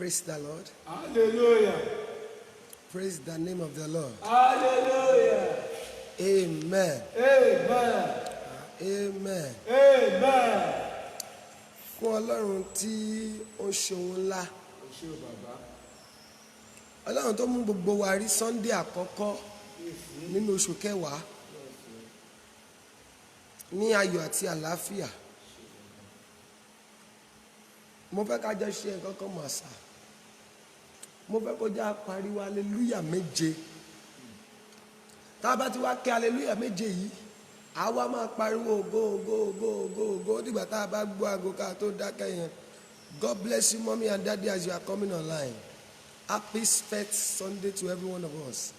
Praise the Lord. Hallelujah. Praise the name of the Lord. Hallelujah. Amen. Amen. Amen. Amen. Fún Ọlọ́run tí ó ń ṣe ohun ńlá. Ọlọ́run tó mú gbogbo wa rí Sunday àkọ́kọ́ nínú oṣù kẹwàá ní ayọ̀ àti àlàáfíà. Mo fẹ́ ká jọ ṣe nǹkan kan mọ̀ àṣà. Mo fẹ́ kó já pariwo hallelujah méje. Tá a bá ti wá kí hallelujah méje yìí, àwa máa pariwo ògo ògo ògo ògo ògo dìgbà tá a bá gbọ́ aago ká tó dákẹ́ yẹn. God bless you mommy and daddy as you are coming online. Happy first Sunday to every one of us.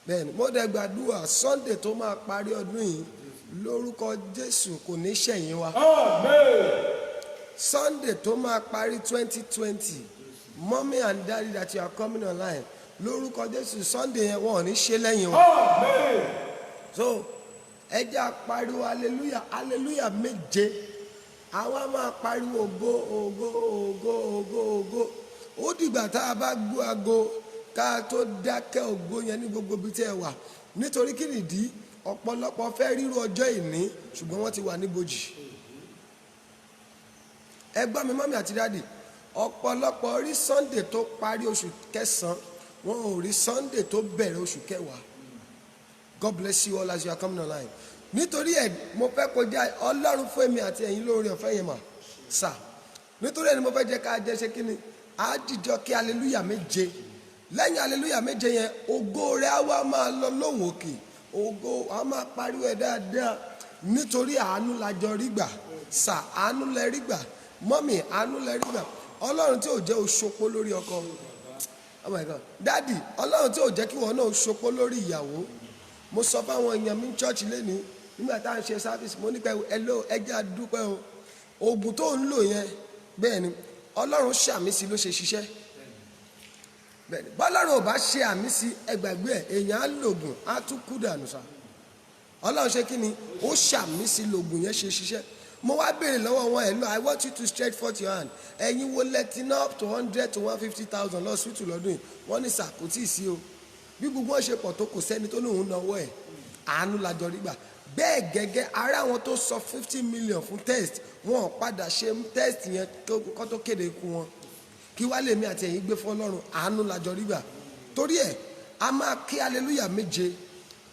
Bẹ́ẹ̀ni, mo dẹ̀ gbàdúrà Sunday tó máa parí ọdún yìí lórúkọ Jésù kò ní ṣẹ̀yìn wa. Amen. Sunday tó máa parí 2020, mommy and daddy that you are coming online lórúkọ Jésù Sunday yẹn wọn ò ní ṣe lẹ́yìn wa. Amen. So ẹ jẹ́ á pariwo hallelujah hallelujah méje. Àwa máa pariwo ògo ògo ògo ògo ògo. Ó dìgbà tá a bá gbọ́ aago ká tó dákẹ́ ògo yẹn ní gbogbo ibi tí ẹ wà. Nítorí kí nìdí ọ̀pọ̀lọpọ̀ fẹ́ ríru ọjọ́ ìní ṣùgbọ́n wọ́n ti wà níbojì. Ẹ gbọ́ mi mọ́mí àti dáàdì, ọ̀pọ̀lọpọ̀ rí Sunday tó parí oṣù kẹsàn-án, wọn ò rí Sunday tó bẹ̀rẹ̀ oṣù kẹwàá. God bless you all as you are coming online. Nítorí ẹ̀ mo fẹ́ kọjá Ọlọ́run fún èmi àti ẹ̀yin lórí ọ̀fẹ́ yẹn mà sà. Nítorí ẹ̀ ni mo fẹ́ jẹ́ ká jẹ́ ṣe kí ni á dìjọ kí hallelujah méje. Lẹ́yìn hallelujah méje yẹn ògo rẹ̀ á wá máa lọ lóhùn òkè. Ògo á máa pariwo ẹ̀ dáadáa. Nítorí àánú la jọ rí gbà sà, àánú lẹ rí gbà. Mọ́mì àánú lẹ rí gbà. Ọlọ́run tí ò jẹ́ oṣopó lórí ọkọ. Oh my God. Daddy, Ọlọ́run tí ò jẹ́ kí wọn náà oṣopó lórí ìyàwó. Mo sọ fáwọn èèyàn mi ní church lénìí nígbà tá à ń ṣe service mo ní pé hello ẹjẹ́ àdúpẹ́ o. Oògùn tó ń lò yẹn bẹ́ẹ̀ ni Ọlọ́run ṣàmì sí ló ṣe ṣiṣẹ́. Bẹ́ẹ̀ ni bọ́lọ́run ò bá ṣe àmì sí ẹgbàgbé ẹ̀ èèyàn á lògùn á tún kú dànù sá. Ọlọ́run ṣe kí ni ó ṣàmì sí lògùn yẹn ṣe ṣiṣẹ́. Mo wá béèrè lọ́wọ́ wọn hello I want you to stretch forth your hand. Ẹ̀yin wo lẹ́tí ná up to 100 to 150,000 lọ sí ìtù lọ́dún yìí wọ́n ní sàkótì sí o. Bí gbogbo wọn ṣe pọ̀ tó kò sẹ́ni tó lóun náwó ẹ̀ àánú la jọ rí gbà. Bẹ́ẹ̀ gẹ́gẹ́ ara wọn tó sọ 50 million fún test wọn ò padà ṣe test yẹn kó tó kéde ikú wọn. Kí wá lèmi àti ẹ̀yin gbé fún Ọlọ́run àánú la jọ rí gbà. Torí ẹ̀ a máa kí hallelujah méje.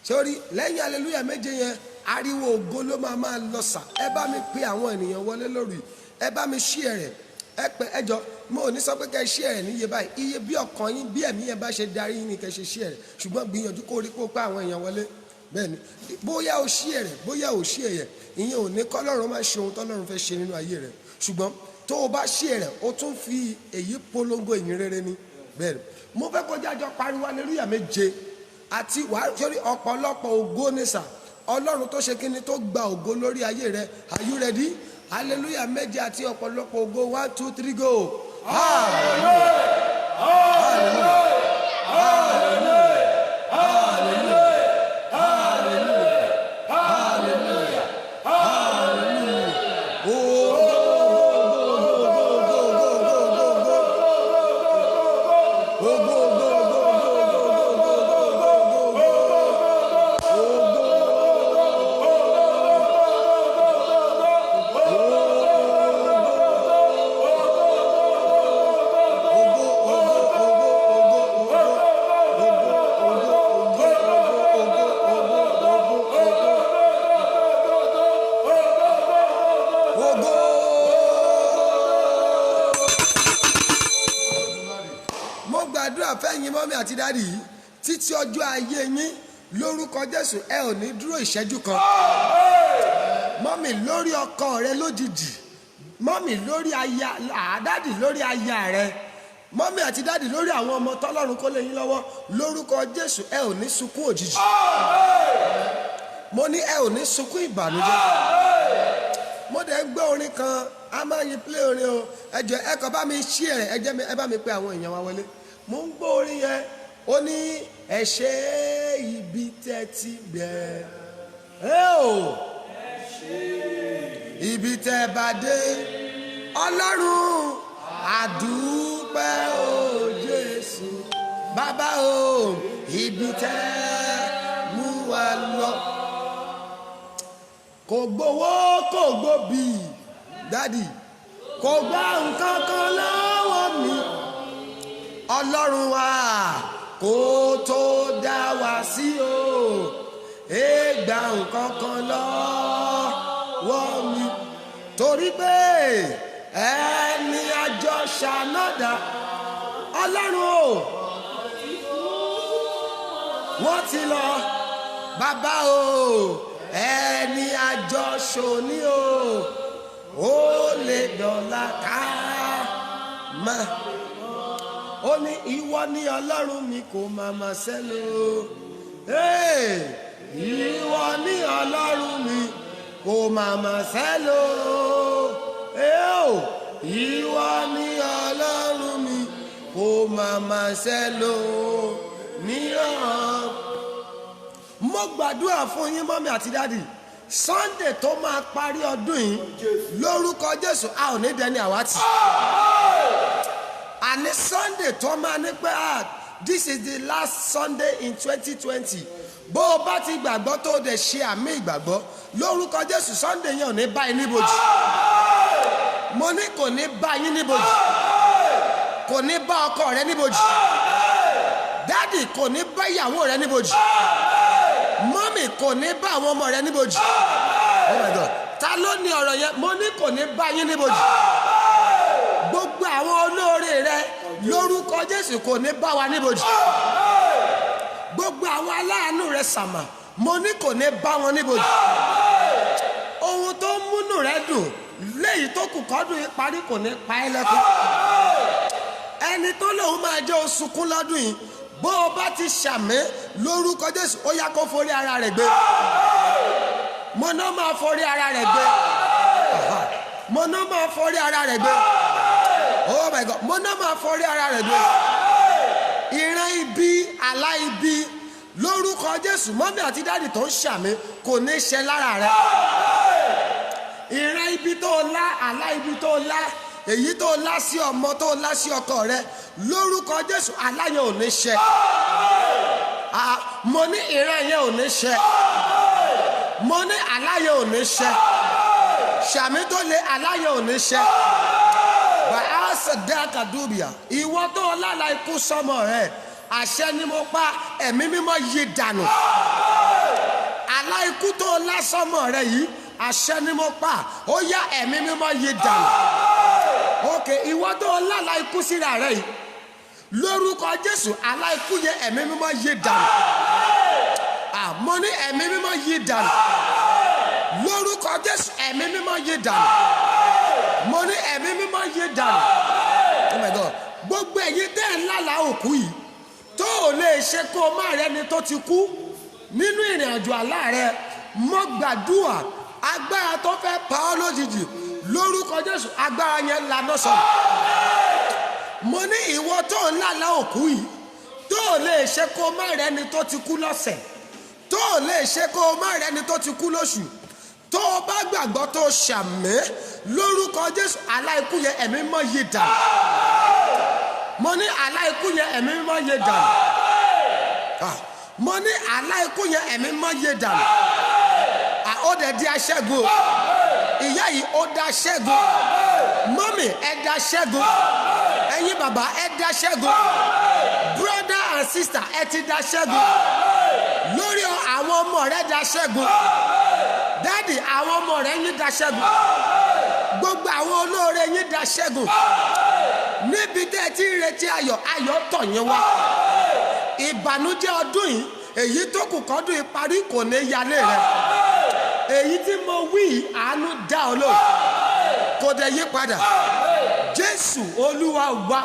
Sórí lẹ́yìn hallelujah méje yẹn ariwo ògo ló máa lọ sà. Ẹ bá mi pe àwọn ènìyàn wọlé lórí. Ẹ bá mi share rẹ̀. Ẹ pé ẹjọ́ mo ò ní sọ pé kẹ́ share rẹ̀ níye báyìí. Iye bí ọkàn yín bí ẹ̀mí yẹn bá ṣe darí yín ni kẹ́ ṣe share rẹ̀. Ṣùgbọ́n gbìyànjú kó rí kó pa àwọn èèyàn wọlé. Bẹ́ẹ̀ni bóyá o share rẹ̀ bóyá o share rẹ̀ ìyẹn ò ní kọ́lọ́run máa ṣe ohun tọ́lọ́run fẹ́ ṣe nínú ayé rẹ̀. Ṣùgbọ́n tó o bá share rẹ̀ o tún fi èyí polongo ìyìn rere ni. Bẹ́ẹ̀ni mo fẹ́ kọjá jọ pariwo hallelujah méje àti wàá sórí ọ̀pọ̀lọpọ̀ ògo ní sà. Ọlọ́run tó ṣe kíni tó gba ògo lórí ayé rẹ. Are you ready? Hallelujah méje àti ọ̀pọ̀lọpọ̀ ògo 1 2 3 go. Hallelujah. Hallelujah. Hallelujah. Hallelujah. Hallelujah. Hallelujah. Hallelujah. Oh. Fẹ́yìn mọ́mí àti dáàdì yìí títí ọjọ́ ayé yín lórúkọ Jésù ẹ ò ní dúró ìṣẹ́jú kan. Mọ́mí lórí ọkọ rẹ lójijì, mọ́mí lórí aya dáàdì lórí aya rẹ, mọ́mí àti dáàdì lórí àwọn ọmọ tọ́lọ́run kó lé yín lọ́wọ́ lórúkọ Jésù ẹ ò ní sunkún òjijì. Mo ní ẹ ò ní sunkún ìbànújẹ́. Mo dẹ̀ ń gbọ́ orin kan a máa yin play orin o ẹjọ ẹ kàn bá mi share rẹ̀ ẹ bá mi pe àwọn èèyàn wa wọlé. Mo ń gbọ́ orin yẹn ó ní ẹ ṣe ibi tẹ́ ti bẹ̀rẹ̀ o ibi tẹ́ bá dé Ọlọ́run àdúrà. dúpẹ́ o Jésù bàbá o ibi tẹ́ mú wa lọ. Kò gbowó kò gbòbí dádì kò gbà nǹkan kan lọ́wọ́ mi. Ọlọ́run wa kò tó dá wa sí o gbà nǹkan kan lọ́wọ́ mi. Torí pé ẹni àjọ ṣànádà Ọlọ́run o wọ́n ti lọ bàbá o ẹni àjọ ṣòní o ó lè dọ̀la ká má. Ó ní ìwọ ní Ọlọ́run mi kò màmá sẹ́nu ìwọ ní Ọlọ́run mi kò màmá sẹ́nu ìwọ ní Ọlọ́run mi kò màmá sẹ́nu mìíràn. Mo gbàdúrà fún yín mọ́mí àti dádì Sunday tó máa parí ọdún yìí lórúkọ Jésù a ò ní dẹni àwátì. Àní Sunday tó máa ní pé this is the last Sunday in 2020 bó o bá ti gbàgbọ́ tó o dẹ̀ ṣe àmì ìgbàgbọ́ lórúkọ Jésù Sunday yẹn ò ní bá yín níbojì. Mo ní kò ní bá yín níbojì, kò ní bá ọkọ rẹ níbojì, dádì kò ní bá ìyàwó rẹ níbojì, mọ́mì kò ní bá àwọn ọmọ rẹ níbojì. Oh my God, ta ló ní ọ̀rọ̀ yẹn? Mo ní kò ní bá yín níbojì. Gbogbo àwọn olóore rẹ lórúkọ Jésù kò ní bá wa níbojì. Gbogbo àwọn aláàánú rẹ sàmà mo ní kò ní bá wọn níbojì. Ohun tó ń múnú rẹ dùn léyìí tó kù kọ́dún yìí parí kò ní pa ẹ́ lẹ́kún. Ẹni tó lòun máa jẹ́ oṣùkún lọ́dún yìí bó o bá ti ṣàmì lórúkọ Jésù ó yá kó forí ara rẹ̀ gbé. Mo náà máa forí ara rẹ̀ gbé. Mo náà máa forí ara rẹ̀ gbé. Oh my God, mo náà máa forí ara rẹ̀ gbé. Ìran ibi àlá ibi lórúkọ Jésù mọ́mí àti dádì tó ń ṣàmì kò ní ṣe lára rẹ̀. Ìran ibi tó lá àlá ibi tó lá èyí tó lá sí ọmọ tó lá sí ọkọ rẹ lórúkọ Jésù àlá yẹn ò ní ṣe. Mo ní ìran yẹn ò ní ṣe. Mo ní àlá yẹn ò ní ṣe. Ṣàmì tó lé àlá yẹn ò ní ṣe. Bàá sẹ̀dáàkà dúbìá ìwọ tó lálàá ikú sọmọ rẹ àṣẹ ni mo pa ẹ̀mí mímọ́ yí dànù. Àlá ikú tó lá sọmọ rẹ yìí àṣẹ ni mo pa ó yá ẹ̀mí mímọ́ yí dànù. Ok, ìwọ tó lálàá ikú síra rẹ yìí lórúkọ Jésù àlá ikú yẹ ẹ̀mí mímọ́ yí dànù. Mo ní ẹ̀mí mímọ́ yí dànù lórúkọ Jésù ẹ̀mí mímọ́ yí dànù. Mo ní ẹ̀mí mímọ́ yí dànù. Oh my God, gbogbo ẹ̀yin tẹ́ ẹ̀ ń lálàá òkú yìí tó ò lè ṣe kó o má rẹni tó ti kú nínú ìrìn àjò àlá rẹ mo gbàdúrà agbára tó fẹ́ pa ọ́ lójijì lórúkọ Jésù agbára yẹn lànà sọ̀rọ̀. Mo ní ìwọ tó ń lálàá òkú yìí tó ò lè ṣe kó o má rẹni tó ti kú lọ́sẹ̀ tó ò lè ṣe kó o má rẹni tó ti kú lóṣù tó o bá gbàgbọ́ tó ṣàmì lórúkọ Jésù àlá ikú yẹn ẹ̀mí mọ́ yí dànù. Mo ní àlá ikú yẹn ẹ̀mí mọ́ yí dànù. Mo ní àlá ikú yẹn ẹ̀mí mọ́ yí dànù. Ó dẹ̀ di aṣẹ́gun. Ìyá yìí ó dá ṣẹ́gun. Mọ́mì ẹ dá ṣẹ́gun. Ẹ̀yin bàbá ẹ dá ṣẹ́gun. Brother and sister ẹ ti dá ṣẹ́gun. Lórí àwọn ọmọ rẹ dá ṣẹ́gun. Dádì àwọn ọmọ rẹ yín dá ṣẹ́gun. Gbogbo àwọn olóore yín dá ṣẹ́gun. Níbi tẹ́ ẹ ti ń retí ayọ̀ ayọ̀ tọ̀ yín wá. Ìbànújẹ́ ọdún yìí èyí tó kù kọ́dún yìí parí kò ní yálé rẹ. Èyí tí mo wí àánú dá ọ lóhùn kò dẹ̀ yí padà. Jésù Olúwa wa.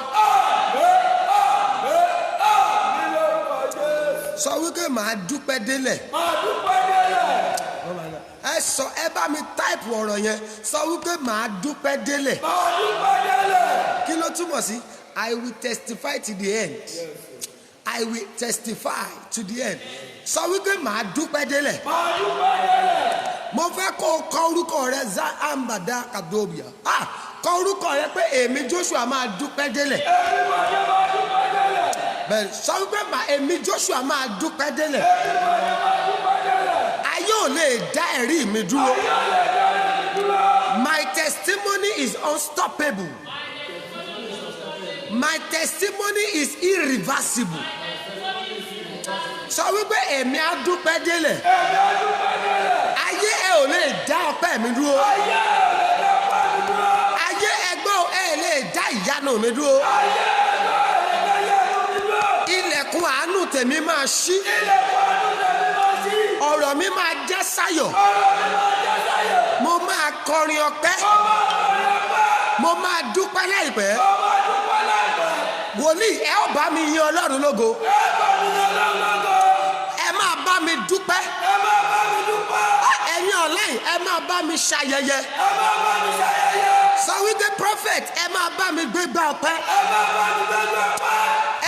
Sọ wípé màá dúpẹ́ délẹ̀. Máa dúpẹ́ délẹ̀. Ẹ sọ ẹ bá mi táìpù ọ̀rọ̀ yẹn sọ wípé màá dúpẹ́ délẹ̀. Máa dúpẹ́ délẹ̀. Kí ló túmọ̀ sí? I will testify to the end. I will testify to the end. Sọ wípé màá dúpẹ́ délẹ̀. Máa dúpẹ́ délẹ̀. Mo fẹ́ kó o kọ orúkọ rẹ Zambada Kadobia. kọ orúkọ rẹ pé èmi Joshua máa dúpẹ́ délẹ̀. bẹ́ẹ̀ sọ wípé èmi Joshua máa dúpẹ́ délẹ̀. ayé ò lè dá ẹ̀rí mi dúró. My testimony is unstoppable. My testimony is irreversible. Sọ wípé èmi á dúpẹ́ délẹ̀. Ayé ẹ ò lè dá ọpẹ́ mi dúró. Ayé ẹgbọ́n ẹ lè dá ìyanu mi dúró. Ilẹ̀kùn àánú tèmi máa ṣí. Ọ̀rọ̀ mi máa já sáyọ̀. Mo máa kọrin ọpẹ́. Mo máa dúpẹ́ láìpẹ́. Wòlíì ẹ ó bá mi yin Ọlọ́run lógo. Ẹ máa bá mi dúpẹ́. Ẹ̀yin online ẹ máa bá mi ṣayẹyẹ. Sọ wípé prophet ẹ máa bá mi gbégbá ọpẹ́.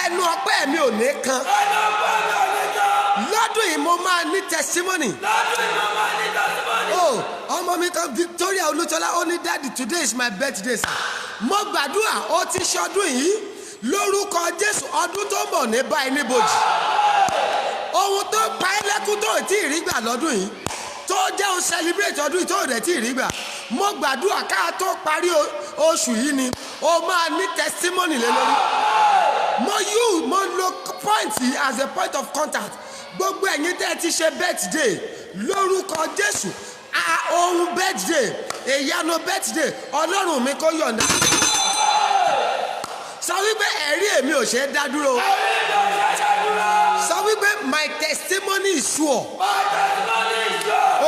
Ẹnu ọpẹ́ mi ò ní kan. Lọ́dún yìí mo máa ní testimony. Oh, ọmọ mi kan Victoria Olútọ́lá ó ní daddy today is my birthday sir. Mo gbàdúrà ó ti ṣọdún yìí lórúkọ Jésù ọdún tó mọ̀ ní báyìí níbojì. Ohun tó pa ẹ́ lẹ́kún tó tí ì rí gbà lọ́dún yìí tó jẹ́ o celebrate ọdún yìí tó rẹ̀ tí ì rí gbà. Mo gbàdúrà ká tó parí oṣù yìí ni o máa ní testimony lé lórí. Mo lo point yìí as a point of contact. Gbogbo ẹ̀yin tẹ́ ẹ ti ṣe birthday lórúkọ Jésù ohun birthday ìyanu birthday Ọlọ́run mi kó yọ̀ǹda. Sọ wípé ẹ̀rí èmi ò ṣe é dá dúró. Sọ wípé my testimony is sure.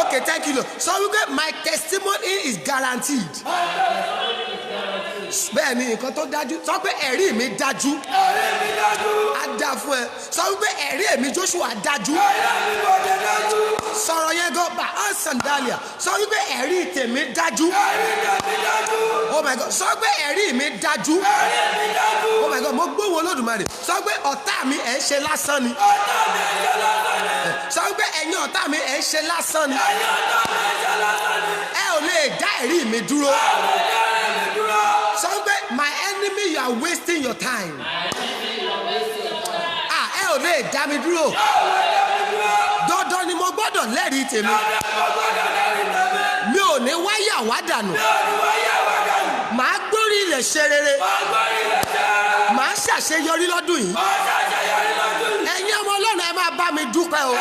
Okay, thank you. Sọ wípé my testimony is guaranteed. Bẹ́ẹ̀ ni nǹkan tó dájú. Sọ pé ẹ̀rí mi dájú. Á dá fún ẹ. Sọ wípé ẹ̀rí èmi Joshua dájú. Sọ̀rọ̀ yẹn gan bá á sandalia. Sọ wípé ẹ̀rí tèmi dájú. Oh my God. Sọ pé ẹ̀rí mi dájú. Oh my God. Mo gbóhùn Olódùmarè. Sọ pé ọ̀tá mi ẹ̀ ń ṣe lásán ni. Sọ pé ẹ̀yin ọ̀tá mi ẹ̀ ń ṣe lásán ni. Ẹ ò lè dá ẹ̀rí mi dúró. Sọ pé my enemy you are wasting your time. Ẹ ò lè dá mi dúró. Dandan ni mo gbọ́dọ̀ lẹ́rìí tèmi. Mi ò ní wáyà wá dànù. Màá gbórí ilẹ̀ ṣe rere. Màá ṣàṣeyọrí lọ́dún yìí. Ẹ̀yin ọmọ Ọlọ́run ẹ máa bá mi dúpẹ́ o.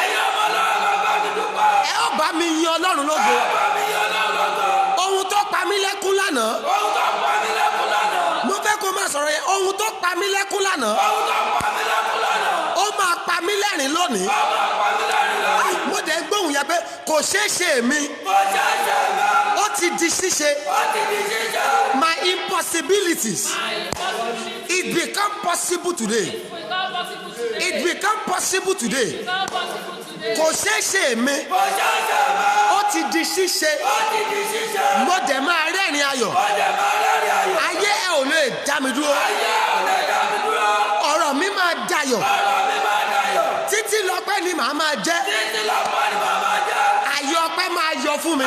Ẹ ó bá mi yin Ọlọ́run lógo. Ohun tó pa mí lẹ́kún lánàá. Mo fẹ́ kó máa sọ̀rọ̀ yẹn. Ohun tó pa mí lẹ́kún lánàá. Ó máa pa mí lẹ́rìn lónìí. Mo dẹ̀ gbóhùn yẹn pé kò ṣeé ṣe mí. Ó ti di ṣíṣe. My impossibilities. It become possible today. It become possible today. Kò ṣeé ṣe mí. Ó ti di ṣíṣe. Mo dẹ̀ máa rẹ́rìn ayọ̀. Ayé ẹ ò lè dá mi dúró. Ọ̀rọ̀ mi máa dayọ̀. Títí lọ́pẹ́ ni màá máa jẹ́. Ayọ̀ ọpẹ́ máa yọ fún mi.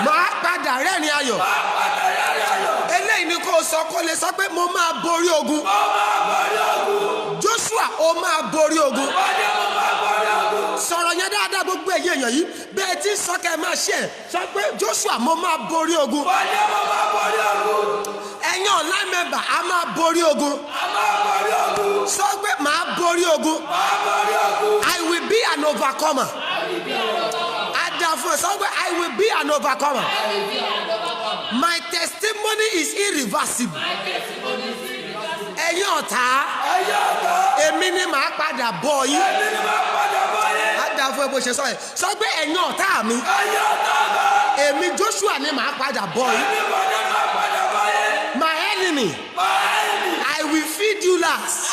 Màá padà rẹ́rìn ayọ̀. Eléyìí ni kò sọ kó lè sọ pé mo máa borí ogun. Joshua ó máa borí ogun. Sọ̀rọ̀ yẹn dáadáa gbogbo èyí èèyàn yìí bẹ́ẹ̀ tí sọ kẹ́ ẹ máa ṣe ẹ̀ sọ pé Joshua mo máa borí ogun. Ẹ̀yin online member a máa borí ogun. Sọ pé màá borí ogun. I will be an overcomer. Adafun sọ pé I will be an overcomer. My testimony is irreversible. Ẹ̀yin ọ̀tá èmi ni màá padà bọ̀ yín. Adafun ẹ bó ṣe sọ yẹn sọ pé ẹ̀yin ọ̀tá mi èmi Joshua ni màá padà bọ̀ yín. My enemy I will feed you last.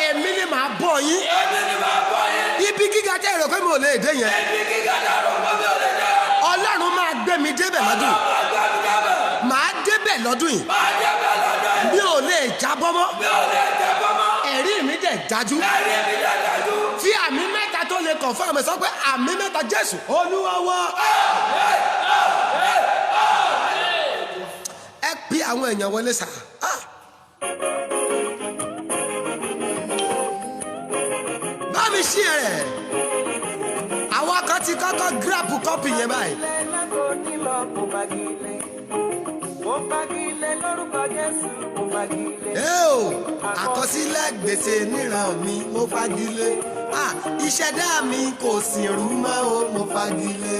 Èmi ni màá bọ̀ yín. Ibi gíga tẹ́ èrò pé mi ò lè dé yẹn. Ọlọ́run máa gbé mi débẹ̀ lọ́dún yìí. Màá débẹ̀ lọ́dún yìí. Mi ò lè jábọ́ mọ́. Ẹ̀rí mi dẹ̀ dájú. Fi àmì mẹ́ta tó lè kàn fún àmì sọ pé àmì mẹ́ta Jésù Olúwa wa. àwọn èèyàn wọlé sà. bá mi ṣí rẹ̀ àwọn kan ti kọ́kọ́ gírápù kọ́pì yẹn báyìí. Àkọsílẹ̀ gbèsè níran mi mo fagilé. Ìṣẹ̀dá mi kò sì rú mọ́ o mo fagilé.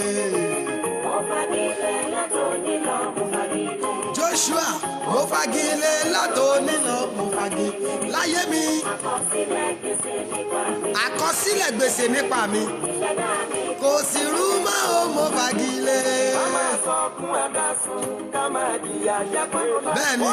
Joshua mo fagilé látòní lọ mo fagilé. Láyé mi àkọsílẹ̀ gbèsè nípa mi kò sì rú mọ́ o mo fagilé. Bẹ́ẹ̀ni.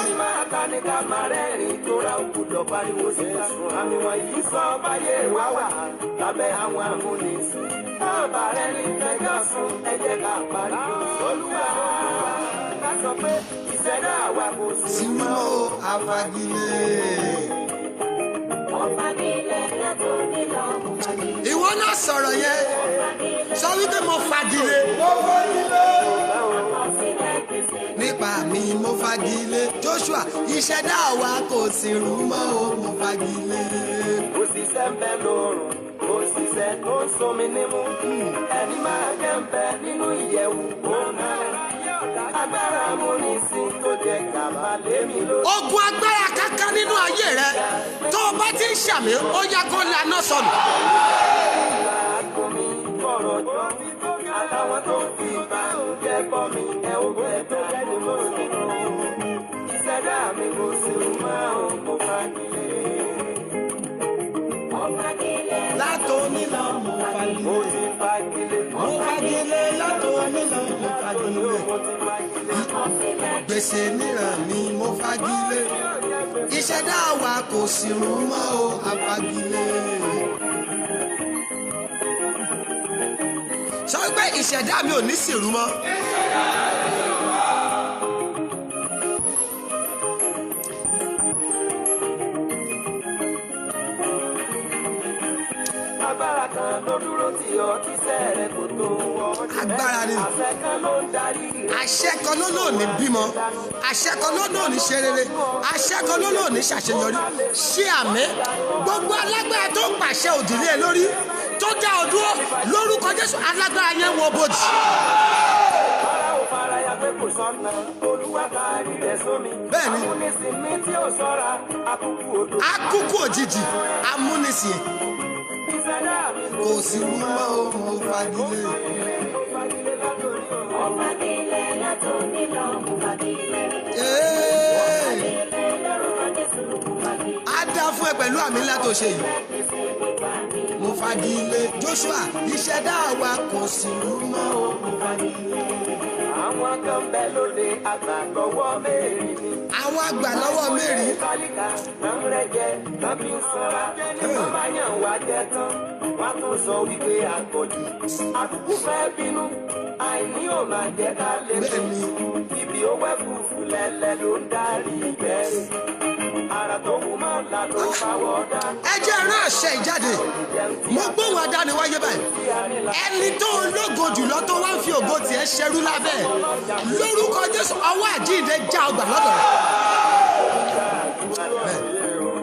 Sì rú mọ́ o àfagilé. Ìwọ náà sọ̀rọ̀ yẹn sọ wípé mo fagilé. Nípa mi mo fagilé. Joshua ìṣẹ̀dá wa kò sì rú mọ́ o mo fagilé. Òṣìṣẹ́ ń bẹ lórun, òṣìṣẹ́ tó ń somi nímú. Ẹni máa jẹ́ ń bẹ nínú ìyẹ̀wù òun náà. Agbára amúnisìn tó jẹ gàba lémi lórí. Ogun agbára kankan nínú ayé rẹ tó o bá ti ń ṣàmì ó yá kó lànà sọnù. Àtàwọn tó fi ìbànújẹ́ bọ́ mi ẹ̀ ògùn ẹ̀ tó jẹ́ ni mo sùn. Ìṣẹ̀dá mi kò sí máa ń kó fagilé. Látòní lọ mo fagilé. Mo ti fagilé. Mo fagilé látòní lọ mo fagilé. Mo ti fagilé. Gbèsè níran mi mo fagilé. Ìṣẹ̀dá wa kò sì rú mọ́ o àfagilé. Sọ pé ìṣẹ̀dá mi ò ní sì rú mọ́. Agbára kan ló dúró tì ọ́ kí sẹ́rẹ̀ kò tó wọ́. Agbára ni. Àṣẹ kan ló ń darí rẹ̀. Àṣẹ kan ló lò ní bímọ. Àṣẹ kan ló lò ní ṣe rere. Àṣẹ kan ló lò ní ṣàṣeyọrí. Ṣé àmín? Gbogbo alágbára tó ń pàṣẹ òdìlé lórí tó dá ọ dúró lórúkọ Jésù alágbára yẹn wọ bòjì. Fáráò faraya pé kò sọ́nà, Olúwa taari rẹ̀ sómi. Bẹ́ẹ̀ni. Amúnisìn mi tí ò ṣọ́ra, akúkú odò. Akúkú òjijì amúnisìn Ìṣẹ̀dá mi kò sí rú mọ́ o mo fagilé. Á dá fún ẹ pẹ̀lú àmì ńlá tó ṣe yìí. Mo fagilé. Joshua ìṣẹ̀dá wa kò sí rú mọ́ o mo fagilé. àwọn kan bẹ lóde àgbà lọ́wọ́ mẹ́rin ni. Àwọn àgbà lọ́wọ́ mẹ́rin. Kálíkà náà ń rẹ́jẹ náà fi ń sanra. Wọ́n bá yàn wá jẹ tán, wọ́n tún sọ wípé àgọ́jù. Àkùkù fẹ́ bínú, àìní ò máa jẹ́ ká lè Bẹ́ẹ̀ ni. Ibi ó wẹ́ fùfú lẹ́lẹ́ ló ń darí ìbẹ̀rù. Ara tó wù máa ń la ló fáwọ́ dá. Ẹ jẹ́ rán àṣẹ ìjáde. Mo gbóhùn adániwáyé báyìí. Ẹni tó ológo jùlọ tó wá ń fi ògo tiẹ̀ ṣerú lábẹ́ ẹ̀. Lórúkọ Jésù ọwọ́ àjíǹde já ọgbà lọ́dọ̀ rẹ̀.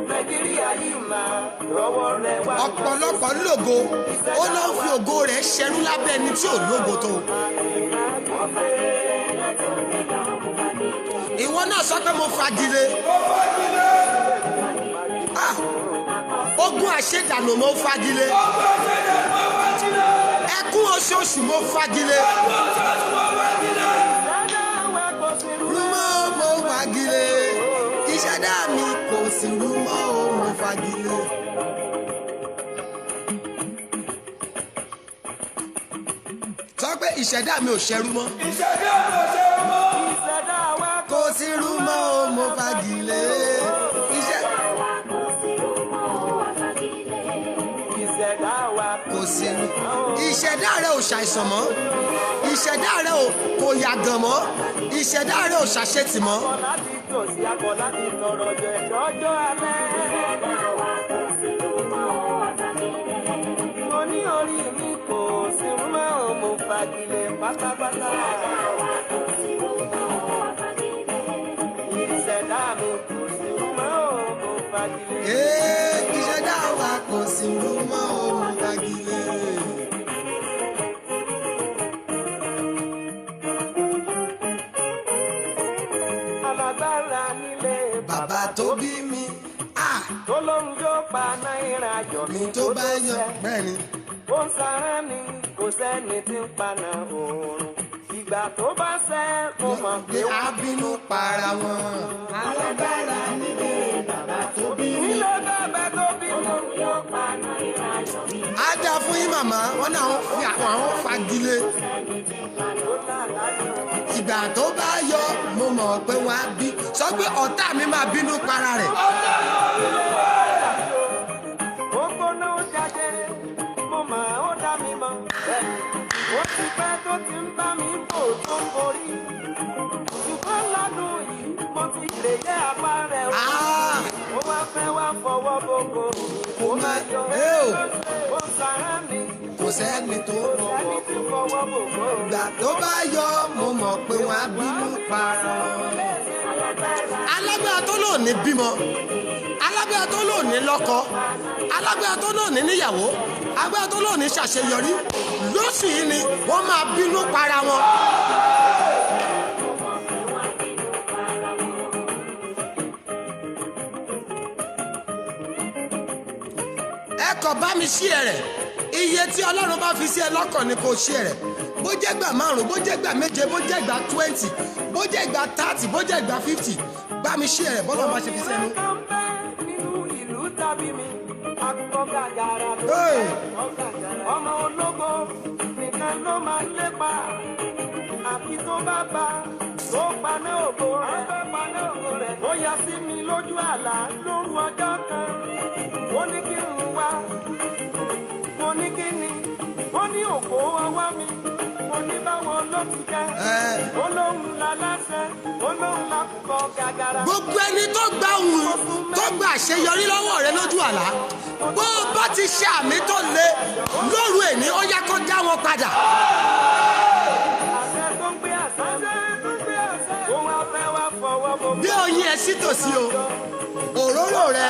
Nàìjíríà yìí máa rọwọ́ rẹ̀ wá. Ọ̀pọ̀lọpọ̀ lógo ó lọ ń fi ògo rẹ̀ ṣerú lábẹ́ ẹni tí ò lógo tó. Ìwọ náà sọ pé mo fagilé. Ah, ogun àṣedànù mo fagilé. Ẹkún oṣooṣù mo fagilé. Rúmọ́ mo fagilé. Ìṣẹ̀dá mi kò sí rúmọ́ mo fagilé. Sọ pé ìṣẹ̀dá mi ò ṣẹrú mọ́. Ìṣẹ̀dá wa Kò sí rúmọ́ mo fagilé. ìṣẹ̀dá wa Kò sí rú. Ìṣẹ̀dá rẹ ò ṣàìsàn mọ́. Ìṣẹ̀dá rẹ kò yàgàn mọ́. Ìṣẹ̀dá rẹ ò ṣàṣetì mọ́. láti tòsí akọ láti tọrọ jẹ lọ́jọ́ alẹ́. Mo ní orí mi kò sí mọ́ mo fagilé pátápátá. fagilé. ìṣẹ̀dá wa kò sí rú mọ́ òun fagilé. Alágbára nílé bàbá tó bí mi tó lóhun yóò pa náírà jọ mi tó bá yan bẹ́ẹ̀ ni. ó ń sára ni kò sẹ́ni tí ń paná oòrùn. Ìgbà tó bá ṣẹ́ mo mọ̀ pé pé a bínú para wọn. alágbára nílé bàbá tó bí mi. ilé bàbá tó bí mi yóò pa náírà jọ mi. á dá fún yín màmá wọn náà fi àwọn fagilé. ìgbà tó bá yọ mo mọ̀ pé wọ́n á bí sọ pé ọ̀tá mi máa bínú para rẹ̀. Ó gbóná ó jáde, mo mọ̀ ó dá mi mọ̀. Ó ti pẹ́ tó ti ń bá mi bò tó ń borí. Ṣùgbọ́n lọ́dún yìí mo ti lè yẹ apá rẹ̀ o. Ó wá fẹ́ wá fọwọ́ gbogbo kò má yọ. Ó sàrá mi, kò sẹ́ni tó kò sẹ́ni tí fọwọ́ gbogbo. ìgbà tó bá yọ mo mọ̀ pé wọ́n á bínú para wọn. alágbára tó lò ní bímọ alágbára tó lò ní lọ́kọ alágbára tó lò ní níyàwó agbára tó lò ní ṣàṣeyọrí lóṣù yìí ni wọ́n máa bínú para wọn. ẹ kàn bá mi ṣí ẹ rẹ̀ iye tí ọlọ́run bá fi sí ẹ lọ́kàn ni kò ṣí ẹ rẹ̀ bó jẹ́ gbà 5 bó jẹ́ gbà 7 bó jẹ́ gbà 20 bó jẹ́ gbà 30 bó jẹ́ gbà 50 bá mi ṣí ẹ rẹ̀ bọ́lá máa ṣe fi sẹ́nu. Nínú ìlú tàbí mi, akọ gàgàrà ló Hey! ọmọ ológo nìkan ló máa ń lépa. Àfi tó bá bá tó paná ògo rẹ̀. Ó yà sí mi lójú àlá lóru ọjọ́ kan. Ó ní kí n wá, mo ní kí ni, ó ní òkú ọwọ́ mi. Mo ní báwọn ló ti jẹ́. Olóhùn láláṣẹ, olóhùn lákùkọ gàgàrà. gbogbo ẹni tó gba ohun tó gba àṣeyọrí lọ́wọ́ rẹ lójú àlá bó o bá ti ṣe àmì tó le lóru èní ó yá kó dá wọn padà. Àṣẹ tó ń gbé àṣẹ. Ó wá fẹ́ wá fọwọ́ bò mí. bí oyin ẹ sí tòsí o òróró rẹ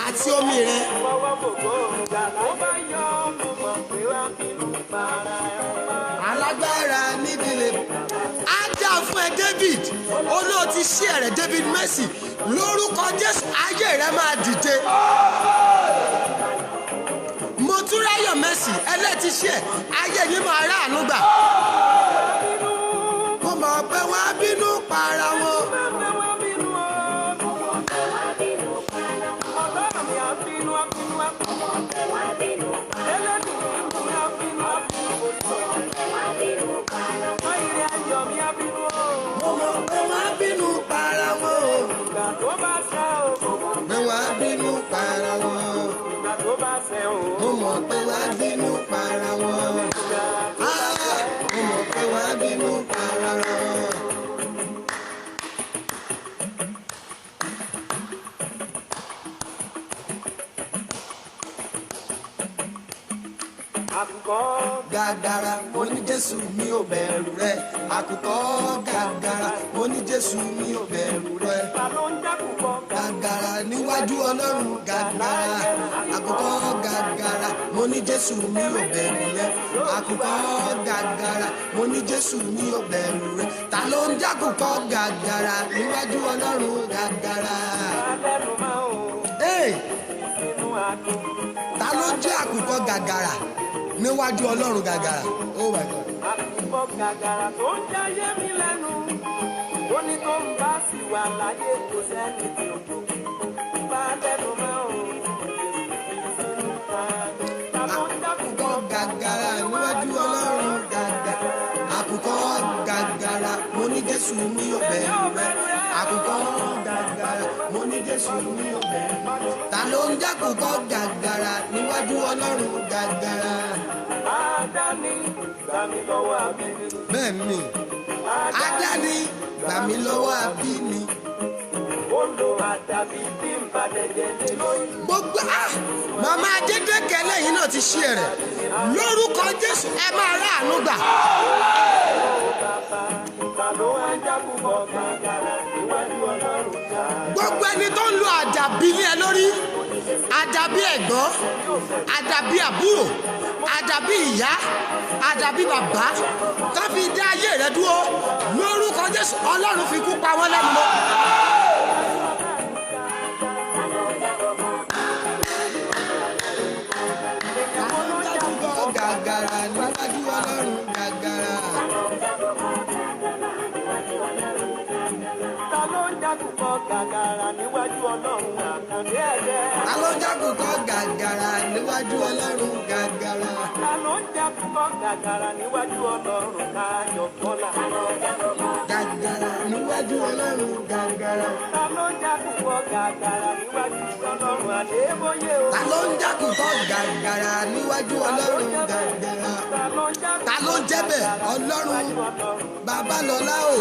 àti omi rẹ Fọwọ́ bò kó ga. Ó bá yọ ọmọ mọ̀ pé wá bínú para ẹ̀. alágbára nídìílé á dá fún ẹ David olóò ti ṣí ẹrẹ David Mercy lórúkọ Jésù ayé rẹ máa dìde. Motúnráyọ̀ Mercy ẹlẹ́tí ṣí ẹ ayé yìí máa ráàánú gbà. mo mọ̀ pé wọ́n á bínú para wọn. mo mọ̀ pé wọ́n á bínú para wọn. pé wọ́n á bínú para wọn. mo mọ̀ pé wọ́n á bínú para wọn. mo mọ̀ pé wọ́n á bínú para wọn. Àkùkọ gàgàrà mo ní Jésù mi ò bẹ̀rù rẹ. àkùkọ gàgàrà mo ní Jésù mi ò bẹ̀rù rẹ. ta ló ń jákùkọ gàgàrà níwájú Ọlọ́run gàgàrà. àkùkọ gàgàrà mo ní Jésù mi ò bẹ̀rù rẹ. àkùkọ gàgàrà mo ní Jésù mi ò bẹ̀rù rẹ. ta ló ń jákùkọ gàgàrà níwájú Ọlọ́run gàgàrà. lẹ́nu máa ń Hey! sínú àdùn. ta ló jẹ́ àkùkọ gàgàrà níwájú Ọlọ́run gàgàrà. Oh my God. Àkùkọ gàgàrà tó ń jáyé mi lẹ́nu. Ó ní tó ń bá sì wà láyé kò sẹ́ni tí ó kú. Bá lẹ́nu máa ń sínú àdùn. Ta ló ń jákùkọ àkùkọ gàgàrà níwájú Ọlọ́run gàgàrà. àkùkọ gàgàrà mo ní Jésù mi ò bẹ̀rù rẹ. àkùkọ gàgàrà mo ní Jésù mi ò bẹ̀rù rẹ. ta ló ń jákùkọ gàgàrà níwájú Ọlọ́run gàgàrà. Àdáni gbà mí lọ́wọ́ àbíní. bẹ́ẹ̀ ni Ádáni gbà mí lọ́wọ́ àbíní. Ó lo àdàbí bí n bá dẹ̀jẹ̀ lé lórí. gbogbo màmá Adédèkẹ́ lẹ́yìn náà ti ṣí ẹ̀rẹ̀ lórúkọ Jésù ẹ máa ráàánú gbà. Ta ló wá jákùkọ gàgàrà níwájú Ọlọ́run ká. gbogbo ẹni tó ń lo àdàbí ní ẹ lórí, àdàbí ẹ̀gbọ́n, àdàbí àbúrò, àdàbí ìyá, àdàbí bàbá, tó fi dá ayé rẹ dúró lórúkọ Jésù, Ọlọ́run fi kú pa wọ́n lẹ́nu mọ́. Gàgàrà níwájú Ọlọ́run gàgàrà. Ta ló ń jákùkọ gàgàrà níwájú Ọlọ́run àkàndé ẹ̀yẹ? Ta ló ń jákùkọ gàgàrà níwájú Ọlọ́run gàgàrà? Ta ló ń jákùkọ gàgàrà níwájú Ọlọ́run káyọ̀ kọ́lá? Gàgàrà níwájú Ọlọ́run gàgàrà. Ta ló ń jákùkọ gàgàrà níwájú Ọlọ́run Adébóyè o? Ta ló ń jákùkọ gàgàrà níwájú Ọlọ́run gàgàrà? Ta ló ń jẹ́ bẹ́ẹ̀? Ọlọ́run Babalọ́lá o.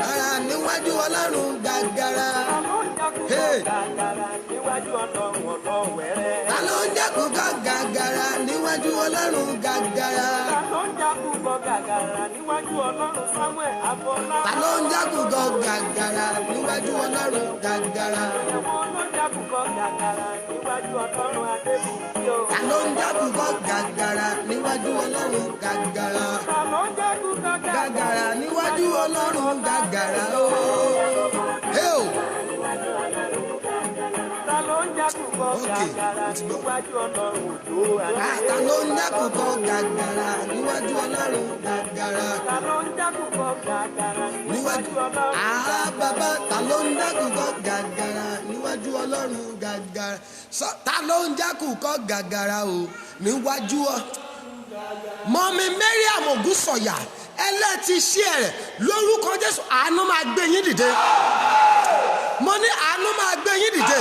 Ara níwájú Ọlọ́run gàgàrà. Níwájú Ọlọ́run Ọlọ́wẹ̀rẹ́. Ta ló ń jákùkọ gàgàrà níwájú Ọlọ́run gàgàrà? Ta ló ń jákùkọ gàgàrà níwájú Ọlọ́run Samuel Afọlá? Ta ló ń jákùkọ gàgàrà níwájú Ọlọ́run gàgàrà? Ẹ̀wọ̀n ló jákùkọ gàgàrà níwájú Ọlọ́run Adébíyí o. Ta ló ń jákùkọ gàgàrà níwájú Ọlọ́run gàgàrà? Ta ló ń jákùkọ Gàgàrà níwájú Ọlọ́run gàgàrà o. Hey o. Ta ló ń jákùkọ gàgàrà níwájú Ọlọ́run Òjó Àná? Ta ló ń jákùkọ gàgàrà níwájú Ọlọ́run gàgàrà? Ta ló ń jákùkọ gàgàrà níwájú Ọlọ́run? Bàbá, ta ló ń jákùkọ gàgàrà níwájú Ọlọ́run gàgàrà? Ta ló ń jákùkọ gàgàrà o níwájú ọ? Mọ́mí Mariam Ògúnsọ̀yà ẹlẹ́tì ṣí ẹ̀rẹ̀ lórúkọ Jésù, àánú máa gbé yín dìde. Mo ní àánú máa gbé yín dìde.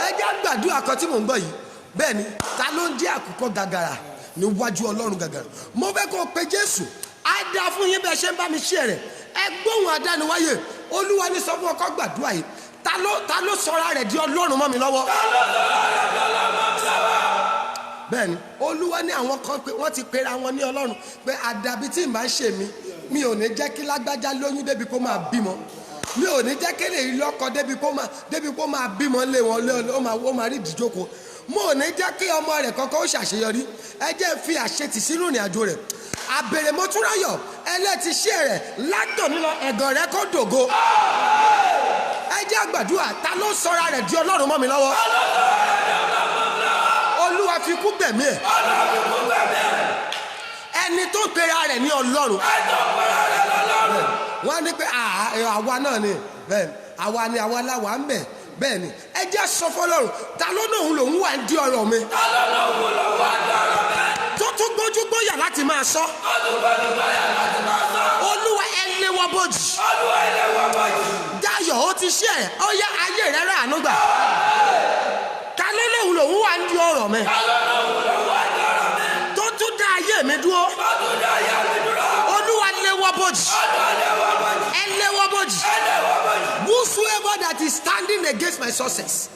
Ẹ jẹ́ gbàdúrà kan tí mò ń gbọ́ yìí. Bẹ́ẹ̀ ni, ta ló ń jẹ́ àkùkọ gàgàrà níwájú Ọlọ́run gàgàrà? Mo fẹ́ kó o pe Jésù, á dá fún yín bẹ́ẹ̀ ṣe ń bá mi ṣí ẹ̀rẹ̀. Ẹ gbóhùn àdániwáyé, Olúwa ní sọ fún ọkọ gbàdúrà yìí. Ta ló sọra rẹ̀ di Ọlọ́run mọ́ mi lọ́wọ́? Bẹ́ẹ̀ni, Olúwa ní àwọn kan pé wọ́n ti pera wọn ní Ọlọ́run pé àdàbí tí n bá ń ṣe mi ò ní jẹ́ kí lágbájá lóyún débi kó máa bímọ, mi ò ní jẹ́ kí lè lọ́kọ débi kó máa bímọ lé wọn ó máa rí ìdíjókòó, mo ò ní jẹ́ kí ọmọ rẹ̀ kankan ó ṣàṣeyọrí. Ẹ jẹ́ fi àṣetì sínú ìrìn àjò rẹ̀. Àbèrè Mọ́túnráyọ̀ ẹlẹ́tì ṣe rẹ̀ látọ̀ nílọ ẹ̀gàn rẹ̀ kó dògo. Ẹ jẹ́ gbàdúrà, ta ló sọra rẹ̀ di Ọlọ́run mọ́ mi lọ́wọ́? Olúwa fi kú bẹ̀mí ẹ̀. Ẹni tó pera rẹ̀ ní Ọlọ́run. Wọ́n á ní pé àwa náà ni bẹ́ẹ̀ni àwa láwa ń bẹ̀ bẹ́ẹ̀ni. Ẹ jẹ́ sọ fọ́lọ́run, ta ló lóun lòun wà ń di ọ̀rọ̀ mi? Tó tún gbójú gbóyà láti máa sọ. Olúwa ẹ lé wọn bójì. Dayọ̀ ó ti ṣe ẹ̀, ó yá ayé rẹ̀ rà àánú gbà. Ta ló lòun wà ń di ọ̀rọ̀ mi? Tó tún dá ayé mi dúró. Olúwa lé wọn bójì. Ẹ lé wọn bójì. Whosoever that is standing against my success,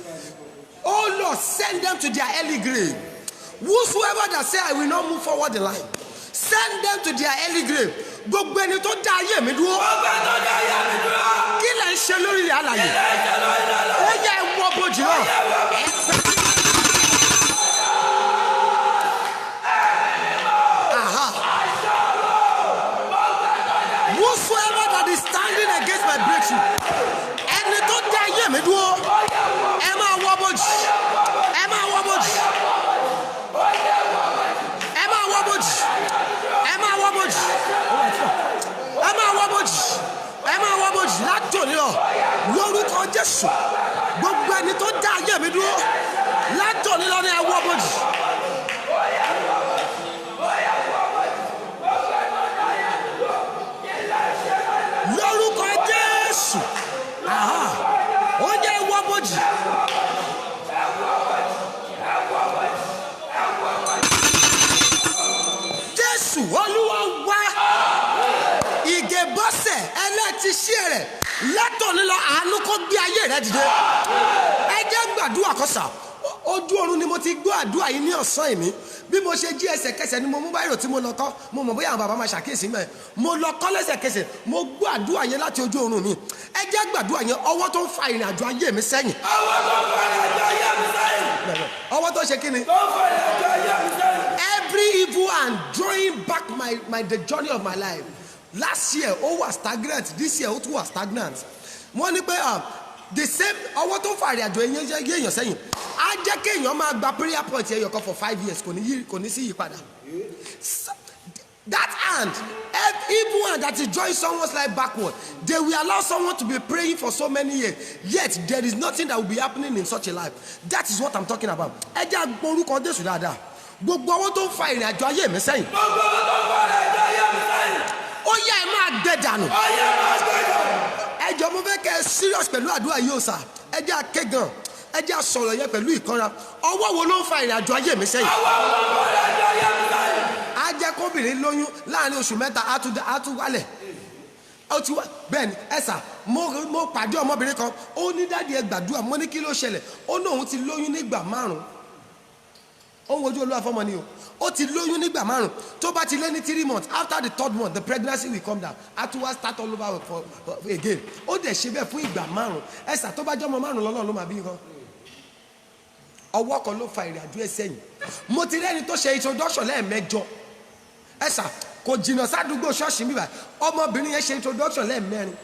oh Lord, send them to their early grave. Whosoever that say I will not move forward the line, send them to their early grave. Gbogbo ẹni tó dá ayé mi dúró. Kí lẹ ń ṣe lórí ilẹ̀ alààyè? Ó yẹ wọ bójì náà. Whosoever that is standing against my breakthrough, ẹni tó dá ayé mi dúró, ẹ máa wọ bójì. Ẹ máa wọ bójì. Ẹ máa wọ bójì. Ẹ máa wọ bójì. Ẹ máa wọ bójì. Ẹ máa wọ bójì látòní lọ. Lórúkọ Jésù, gbogbo ẹni tó dá ayé mi dúró, látòní lọ ni ẹ wọ bójì. Lórúkọ Jésù, ó jẹ́ wọ bójì. Jésù Olúwa wá. Ìgè bọ́sẹ̀ ẹlẹ́tì ṣí rẹ̀ látòní lọ, àánú kó gbé ayé rẹ̀ dìde. Ẹ jẹ́ gbàdúrà kọ́sà. Ojú oorun ni mo ti gbọ́ àdúrà yìí ní ọ̀sán ìní. bí mo ṣe jí ẹsẹ̀kẹsẹ̀ ni mo mú báyìí tí mo lọ kọ́ mo mọ̀ bóyá àwọn bàbá máa ṣàkíyèsí mẹ́ mo lọ kọ́ lẹ́sẹ̀kẹsẹ̀ mo gbọ́ àdúrà yẹn láti ojú oorun mi ẹ jẹ́ gbàdúrà yẹn ọwọ́ tó ń fa ìrìn àjò ayé mi sẹ́yìn. ọwọ́ tó ń fa ìrìn àjò ayé mi sẹ́yìn. ọwọ́ tó ṣe kí ni. tó ń fa ìrìn àjò ayé mi sẹ́yìn. every evil and drawing back the journey of my life last year ó wà stagnant this year ó tún wà stagnant wọ́n ní pé the same ọwọ́ tó ń fa ìrìn àjò èèyàn sẹ́yìn á jẹ́ kí èèyàn máa gba prayer point ẹyọ kan for 5 years kò ní sí ìyípadà. That hand, evil hand that is drawing someone's life backward, they will allow someone to be praying for so many years, yet there is nothing that will be happening in such a life. That is what I'm talking about. Ẹ jẹ́ agbórúkọ Jésù dáadáa. Gbogbo ọwọ́ tó ń fa ìrìn àjò ayé mi sẹ́yìn. gbogbo ọwọ́ tó ń fa ìrìn àjò ayé mi sẹ́yìn. Ó yá ẹ máa gbẹ dànù. ó yá máa gbẹ dànù. Ẹ jọ̀ọ́ mo fẹ́ kẹ́ ẹ serious pẹ̀lú àdúrà yìí o sà. Ẹ jẹ́ aké gan. Ẹ jẹ́ sọ̀rọ̀ yẹn pẹ̀lú ìkanra. Ọwọ́ wo ló ń fa ìrìn àjò ayé mi sẹ́yìn? ọwọ́ tó ń fa ìrìn àjò ayé mi sẹ́yìn. Á jẹ́ kóbìnrin lóyún láàrin oṣù mẹ́ta á tún wálẹ̀. Ó ti wá bẹ́ẹ̀ ni ẹ sà mo pàdé ọmọbìnrin kan ó ní dáàdi ẹ gbàdúrà mo ní kí ló ṣẹlẹ̀ ó ní òun ti lóyún nígbà 5 ó ń wojú Olúwa fọmọ ni o ó ti lóyún nígbà 5 tó bá ti lé ní 3 months after the 3rd month the pregnancy will come down á tún wá start all over again ó dẹ̀ ṣe bẹ́ẹ̀ fún ìgbà 5 ẹ sà tó bá jẹ́ ọmọ 5 lọ́nà ló máa bí nǹkan ọwọ́ kan ló fa ìrìn àjò ẹ sẹ́yìn mo ti rẹ́ni tó ṣe introduction lẹ́ẹ̀mẹjọ ẹ sà kò jìnnà sádùúgbò ṣọ́ọ̀ṣì mi báyìí ọmọbìnrin yẹn ṣe introduction lẹ́ẹ̀mẹrin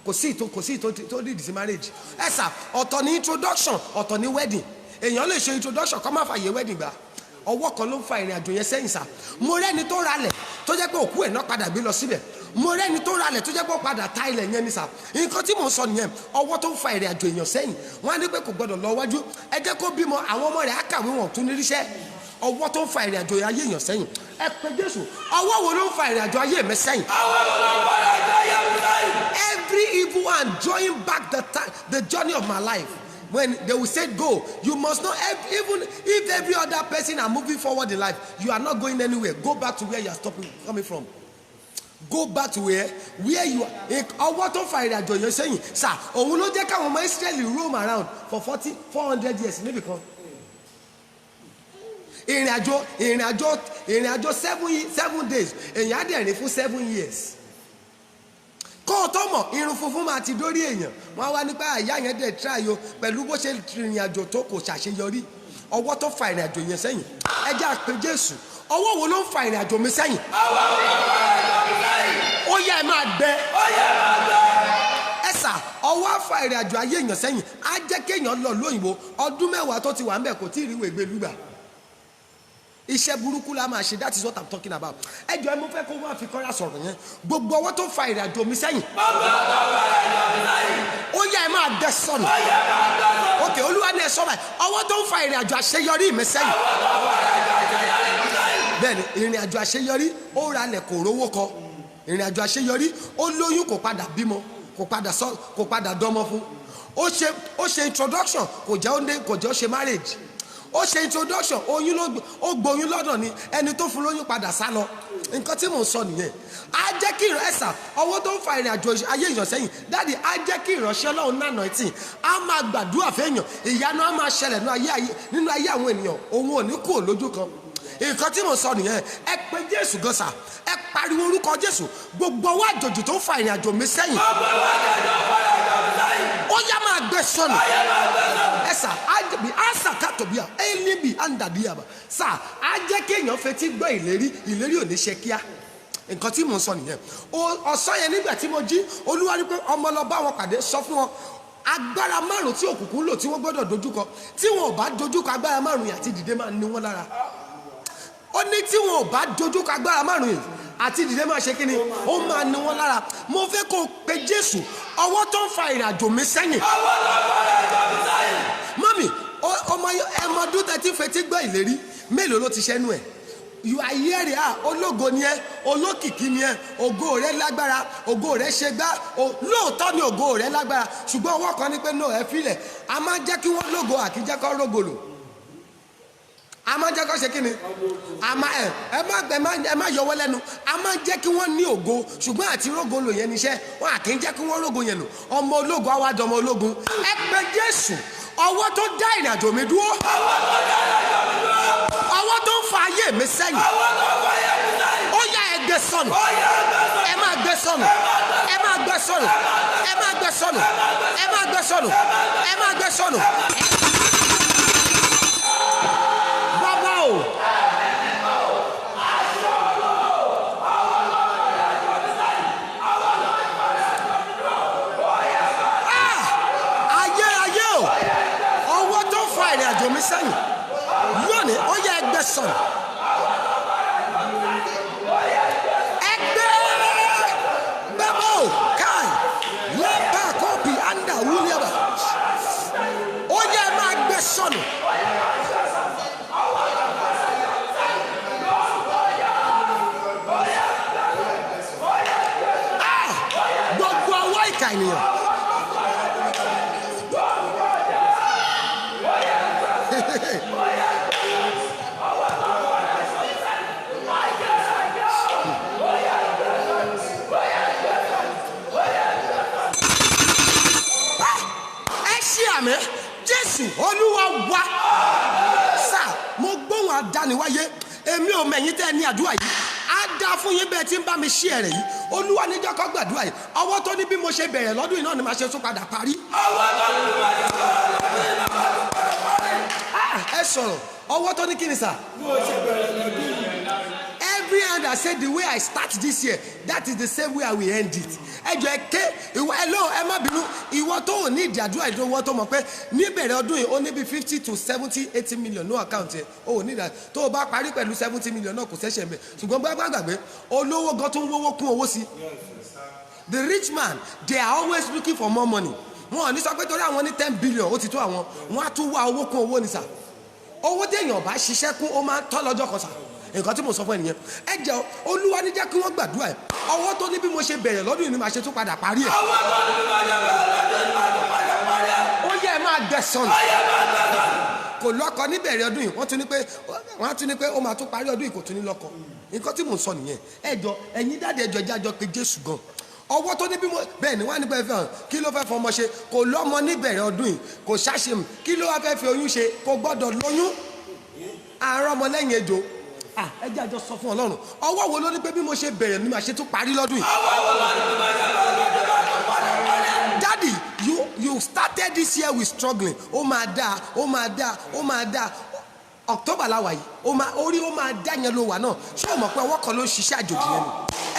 kò sí tó lead sí marriage ẹ sà ọ̀tọ̀ ní introduction ọ̀tọ̀ ní wedding èèyàn lè ṣe introduction kó má fàyè wedding gbà ọwọ́ kan ló ń fa ìrìn àjò yẹn sẹ́yìn sà mo rẹ́ni tó ralẹ̀ tó jẹ́ pé òkú ẹ̀ náà padà gbé lọ síbẹ̀ mo rẹ́ni tó ralẹ̀ tó jẹ́ pé ó padà ta ilẹ̀ yẹn ní sà nǹkan tí mò ń sọ nìyẹn ọwọ́ tó ń fa ìrìn àjò èèyàn sẹ́yìn wọ́n á ní pé kò gbọ́dọ̀ lọ wájú ẹ jẹ́ kó bímọ àwọn ọmọ rẹ̀ á kàwé wọn tún ní ríṣẹ́ ọwọ́ tó ń fa ìrìn àjò ayé èèyàn sẹ́yìn ẹ pé Jésù ọwọ́ wo ló ń fa ìrìn àjò ayé mi sẹ́yìn. ọwọ́ wo ló ń fa ìrìn àjò ayé mi sẹ́yìn. Every evil hand drawing back the journey of my life. When they will say go, you must not, even if every other person are moving forward in life, you are not going anywhere. Go back to where you are coming from. Go back to where you are. Ọwọ́ tó fa ìrìn àjò yẹn sẹ́yìn sà òun ló jẹ́ káwọn ọmọ Israeli roam around for 400 years níbì kan. ìrìn àjò 7 days èèyàn á dẹ̀ rìn fún 7 years. Kó o tó mọ̀ irun funfun máa ti dórí èèyàn wọ́n wá nípa àyà yẹn dẹ̀ tíráyò pẹ̀lú bó ṣe rìnrìn àjò tó kò ṣàṣeyọrí ọwọ́ tó fa ìrìn àjò yẹn sẹ́yìn ẹ jẹ́ àpè Jésù ọwọ́ wo ló ń fa ìrìn àjò mi sẹ́yìn. ọwọ́ wo ló ń fa ìrìn àjò mi sẹ́yìn. Ó yá ẹ máa gbẹ. ó yá máa gbẹ. Ẹ sà ọwọ́ á fa ìrìn àjò ayé èèyàn sẹ́yìn á jẹ́ kéèyàn lọ lóyìnbó ọdún 10 tó ti wà ń bẹ̀ kò tí ì rí ìwé gbẹlúgbà. Iṣẹ́ burúkú la máa ṣe that is what I'm talking about. Ẹ jọ̀ọ́ mo fẹ́ kó wá fi kọ́ra sọ̀rọ̀ yẹn gbogbo ọwọ́ tó fa ìrìn àjò mi sẹ́yìn. Ó yá ẹ máa dẹ sọnù. Ok Olúwa ní ẹ sọ báyìí ọwọ́ tó ń fa ìrìn àjò àṣeyọrí mi sẹ́yìn. Bẹ́ẹ̀ni ìrìn àjò àṣeyọrí ó ralẹ̀ kò rówó kọ ìrìn àjò àṣeyọrí ó lóyún kò padà bímọ kò padà dọ́mọ fún ó ṣe introduction kò jẹ́ ó ṣe marriage. Ó ṣe introduction oyún ó gbóyún lọ́dọ̀ ni ẹni tó fún lóyún padà sá lọ nǹkan tí mò ń sọ nìyẹn á jẹ́ kí ẹ̀sà ọwọ́ tó ń fa ìrìn àjò ayé èèyàn sẹ́yìn dáàdi á jẹ́ kí ìránṣẹ́ Ọlọ́run náà náà tì á máa gbàdúrà fẹ́yàn ìyanu á máa ṣẹlẹ̀ nínú ayé àwọn ènìyàn òun ò ní kú lójú kan nǹkan tí mò ń sọ nìyẹn ẹ pé Jésù gan sà ẹ pariwo orúkọ Jésù gbogbo ọwọ́ àjòjì tó ń fa ìrìn àjò mi sẹ́yìn ó yá máa gbé sọnù ẹsà àjẹbí àṣàkàtòbíà ẹnìbí àǹdàdíyàbà sà á jẹ́ kéèyàn fetí gbọ́ ìlérí ò ní ṣe kíá nǹkan tí mò ń sọ nìyẹn ọ̀sán yẹn nígbà tí mo jí Olúwa ní pé ọmọ lọ bá wọn pàdé sọ fún wọn agbára 5 tí òkùnkùn lò tí wọ́n gbọ́dọ̀ dojúkọ tí wọn ò bá dojúkọ agbára 5 yìí àti dìde máa ní wọn lára ó ní tí wọn ò bá dojúkọ agbára 5 yìí àti dìde máa ṣe kíni ó máa ní wọn lára mo fẹ́ kó pe Jésù ọwọ́ tó ń fa ìrìn àjò mi sẹ́yìn. ọwọ́ tó ń fa ìrìn àjò mi sẹ́yìn. Mọ́mì ọmọ ẹmọdún tẹ́tí fetí gbọ́ ìlérí mélòó ló ti ṣẹ́nu ẹ̀ you are here ológo ni ẹ olókìkí ni ẹ ògo rẹ lágbára ògo rẹ ṣe gbá lóòótọ́ ni ògo rẹ lágbára ṣùgbọ́n ọwọ́ kan ní pé no ẹ filẹ̀ a máa ń jẹ́ kí wọ́n lógo àkíjẹ́ kọ́ rógolo a máa ń jẹ́ kọ́ ṣe kí ni ẹ má yọwọ́ lẹ́nu a máa ń jẹ́ kí wọ́n ní ògo ṣùgbọ́n àti rógolo yẹn níṣẹ́ wọn àkí ń jẹ́ kí wọ́n rógo yẹn nù ọmọ ológo àwa dọmọ ológun ẹ pé Jésù ọwọ́ tó dá ìrìn àjò mi dúró ọwọ́ ọwọ́ tó ń fa ayé mi sẹ́yìn ó yá ẹ gbé sọnù ẹ máa gbé sọnù ẹ máa gbé sọnù ẹ máa gbé sọnù ẹ máa gbé sọnù ẹ máa gbé sọnù. Bàbá o. Àjò mi sẹ́yìn lónìí ó yẹ ẹgbẹ́ sọ̀rọ̀ ẹgbẹ́ bẹ́bọ̀ káì lẹ́bà kọ́pì àndà wúlíọ̀bà ó yẹ ẹ máa gbé sọ̀nù. Gbogbo ọwọ́ ìkà ènìyàn. Jésù Olúwa wá sá mo gbóhùn àdániwáyé èmi ò mẹ̀yìn tẹ́ ní àdúrà yìí á dá fún yín bẹ́ẹ̀ tí ń bá mi ṣí ẹ̀rẹ̀ yìí Olúwa níjọ́ kọ́ gbàdúrà yìí ọwọ́ tó ní bí mo ṣe bẹ̀rẹ̀ lọ́dún yìí náà ni màá ṣe tún padà parí. Ẹ sọ̀rọ̀ ọwọ́ tó ní kí ni sà. Every hand that said the way I start this year, that is the same way I will end it. Ẹ jọ ẹ ké ìwọ ẹ má bínú ìwọ tó ò ní ìdí àdúrà ìdánwò tó mọ̀ pé níbẹ̀rẹ̀ ọdún yìí ó ní bí 50 to 70 80 million no account ẹ ó ní ìdá tó o bá parí pẹ̀lú 70 million náà kò ṣẹ̀ṣẹ̀ mbẹ̀ ṣùgbọ́n bá gbàgbé olówó gan tó ń wówó kún owó sí. The rich man they are always looking for more money. Wọn ò ní sọ pé torí àwọn ní 10 billion ó ti tó àwọn wọn á tún wá owó kún owó ní sà. Owó téèyàn bá ṣiṣẹ́ kún ó máa ń tọ́ lọ́jọ́ kan sà. Nǹkan tí mo sọ fún ẹnìyẹn ẹ jẹ́ Olúwa ní jẹ́ kí wọ́n gbàdúrà ẹ̀ ọwọ́ tó ní bí mo ṣe bẹ̀rẹ̀ lọ́dún yìí ni màá ṣe tún padà parí ẹ̀. Ó yẹ ẹ máa gbẹ sọnù kò lọ́kọ níbẹ̀rẹ̀ ọdún yìí wọ́n tún ní pé ó máa tún parí ọdún yìí kò tún ní lọ́kọ. Nǹkan tí mo sọ nìyẹn ẹ jọ ẹ̀yin dáadé ẹjọ ẹjẹ àjọ pé Jésù gan ọwọ́ tó ní bí mo bẹ́ẹ̀ ni wọ́n á ní pẹ́ fẹ́ hàn kí ló fẹ́ fọmọ ṣe kò lọ́mọ níbẹ̀rẹ̀ ọdún yìí kò ṣàṣemù kí ló wá fẹ́ fi oyún ṣe kò gbọ́dọ̀ lóyún àárọ̀ ọmọ lẹ́yìn ejò ẹ jẹ́ àjọ sọ fún Ọlọ́run ọwọ́ wo ló ní pé bí mo ṣe bẹ̀rẹ̀ ni màá ṣe tún parí lọ́dún yìí. Daddy you started this year with struggling ó máa dáa October láwa yìí orí ó máa dá yẹn ló wà náà ṣé o mọ̀ pé ọwọ́ kan ló ń ṣiṣẹ́ àjòjì yẹn ni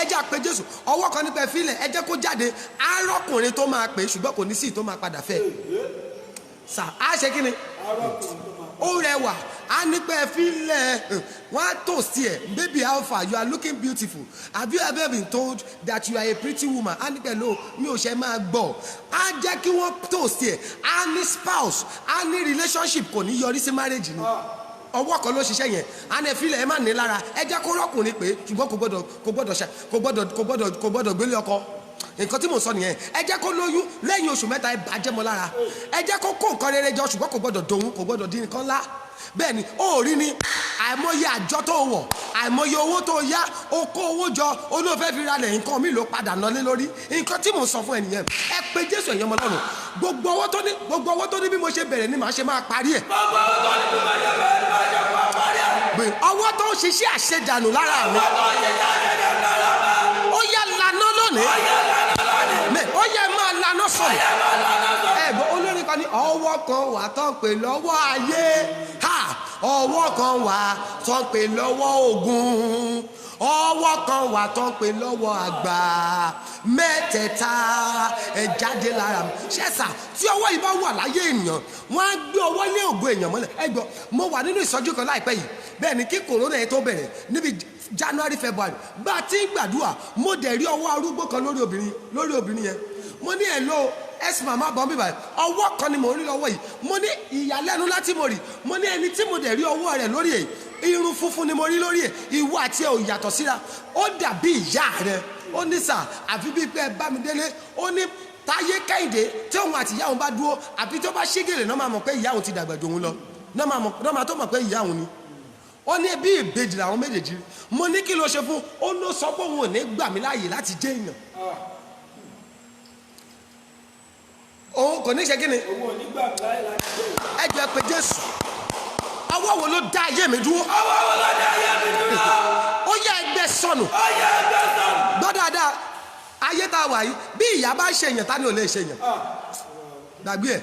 ẹ jẹ́ àpè Jésù ọwọ́ kan nípa ẹ̀fílẹ̀ ẹ jẹ́ kó jáde arọ́kùnrin tó máa pè ṣùgbọ́n kò ní sí tó máa padà fẹ́ sà á ṣe kí ni ó rẹwà á nípa ẹ̀fílẹ̀ wọ́n á tò sí ẹ̀ baby how far you are looking beautiful have you ever been told that you are a pretty woman á nípa ẹ̀ ló mi ò ṣe máa gbọ́ á jẹ́ kí wọ́n tò sí ẹ̀ á ní spouse á ní relationship kò ní yọrí sí marriage ni ọwọ́ kan ló ṣiṣẹ́ yẹn àná ìfilẹ̀ ẹ má ní lára ẹ jẹ́ kó rọ́kùnrin pé ṣùgbọ́n kò gbọ́dọ̀ gbélé ọkọ nǹkan tí mo sọ nìyẹn ẹ jẹ́ kó lóyún lẹ́yìn oṣù mẹ́ta ẹ bàjẹ́ mọ́ lára ẹ jẹ́ kó kó nǹkan rere jọ ṣùgbọ́n kò gbọ́dọ̀ dòun kò gbọ́dọ̀ di nǹkan ńlá bẹ́ẹ̀ ni ó rí ni àìmọye àjọ tó wọ̀ àìmọye owó tó yá ó kó owó jọ olóòfẹ́ fi ralẹ̀ nǹkan mi ló padà nọlé lórí nǹkan tí mo sọ fún ẹnìyẹn ẹ pé Jésù ẹ̀yàn ọmọ Ọlọ́run gbogbo ọwọ́ tó ní bí mo ṣe bẹ̀rẹ̀ ni màá ṣe máa parí ẹ̀. Ọwọ́ tó ń ṣiṣẹ́ àṣedànù lára mi ó yá lànà lónìí ó yá máa lànà sọ̀rọ̀ ẹ̀gbọ́n olórin kan ní ọwọ́ kan wà tó ń pè lọ́wọ́ ayé ọwọ́ kan wà tó ń pè lọ́wọ́ ogun ọwọ́ kan wà tó ń pè lọ́wọ́ àgbà mẹ́tẹ̀ẹ̀ta ẹ̀ jáde lára mi ṣẹ́sà tí ọwọ́ yìí bá wà láyé ènìyàn wọ́n á gbé ọwọ́ lé ògo èèyàn mọ́lẹ̀ ẹ̀gbọ́n mo wà nínú ìsọjú kan láìpẹ́ yìí bẹ́ẹ̀ ni kí kòrónà yẹn tó bẹ̀rẹ̀ níbi January February bá a ti ń gbàdúrà mo dẹ̀ rí ọwọ́ arúgbó kan lórí obìnrin yẹn mo ní ẹ̀ lọ ẹ̀sìn màmá bọ̀ bíbá ọwọ́ kan ni mo rí lọ́wọ́ yìí mo ní ìyàlẹ́nu láti mo rí mo ní ẹni tí mo dẹ̀ rí ọwọ́ rẹ̀ lórí ẹ̀ irun funfun ni mo rí lórí ẹ̀ ìwọ àti ẹ̀ ò yàtọ̀ síra ó dàbí ìyá rẹ̀ ó ní sà àfi bíi pé ẹ bá mi délé ó ní Táyé Kẹ́hìndé tí òun àti ìyá òun bá dúró àfi tó bá ṣígèrè náà máa mọ̀ pé ìyá òun ti dàgbà jù òun lọ náà máa tó mọ̀ pé ìyá òun ni ó ní bí ìbejì làwọn méjèèjì mo ní kí ló ṣe fún ó ló sọ pé òun ò ní gbà mí láàyè láti jẹ́ èèyàn òun kò ní ṣe kí ni ẹ jẹ́ pé Jésù ọwọ́ wo ló dá ayé mi dúró ọwọ́ wo ló dá ayé mi dúró ó yẹ ẹgbẹ́ sọnù ó yẹ ẹgbẹ́ sọnù. gbọ́ dáadáa ayé tá a wà yìí bí ìyá bá ń ṣe èèyàn ta ni ò lè ṣe èèyàn gbàgbé ẹ̀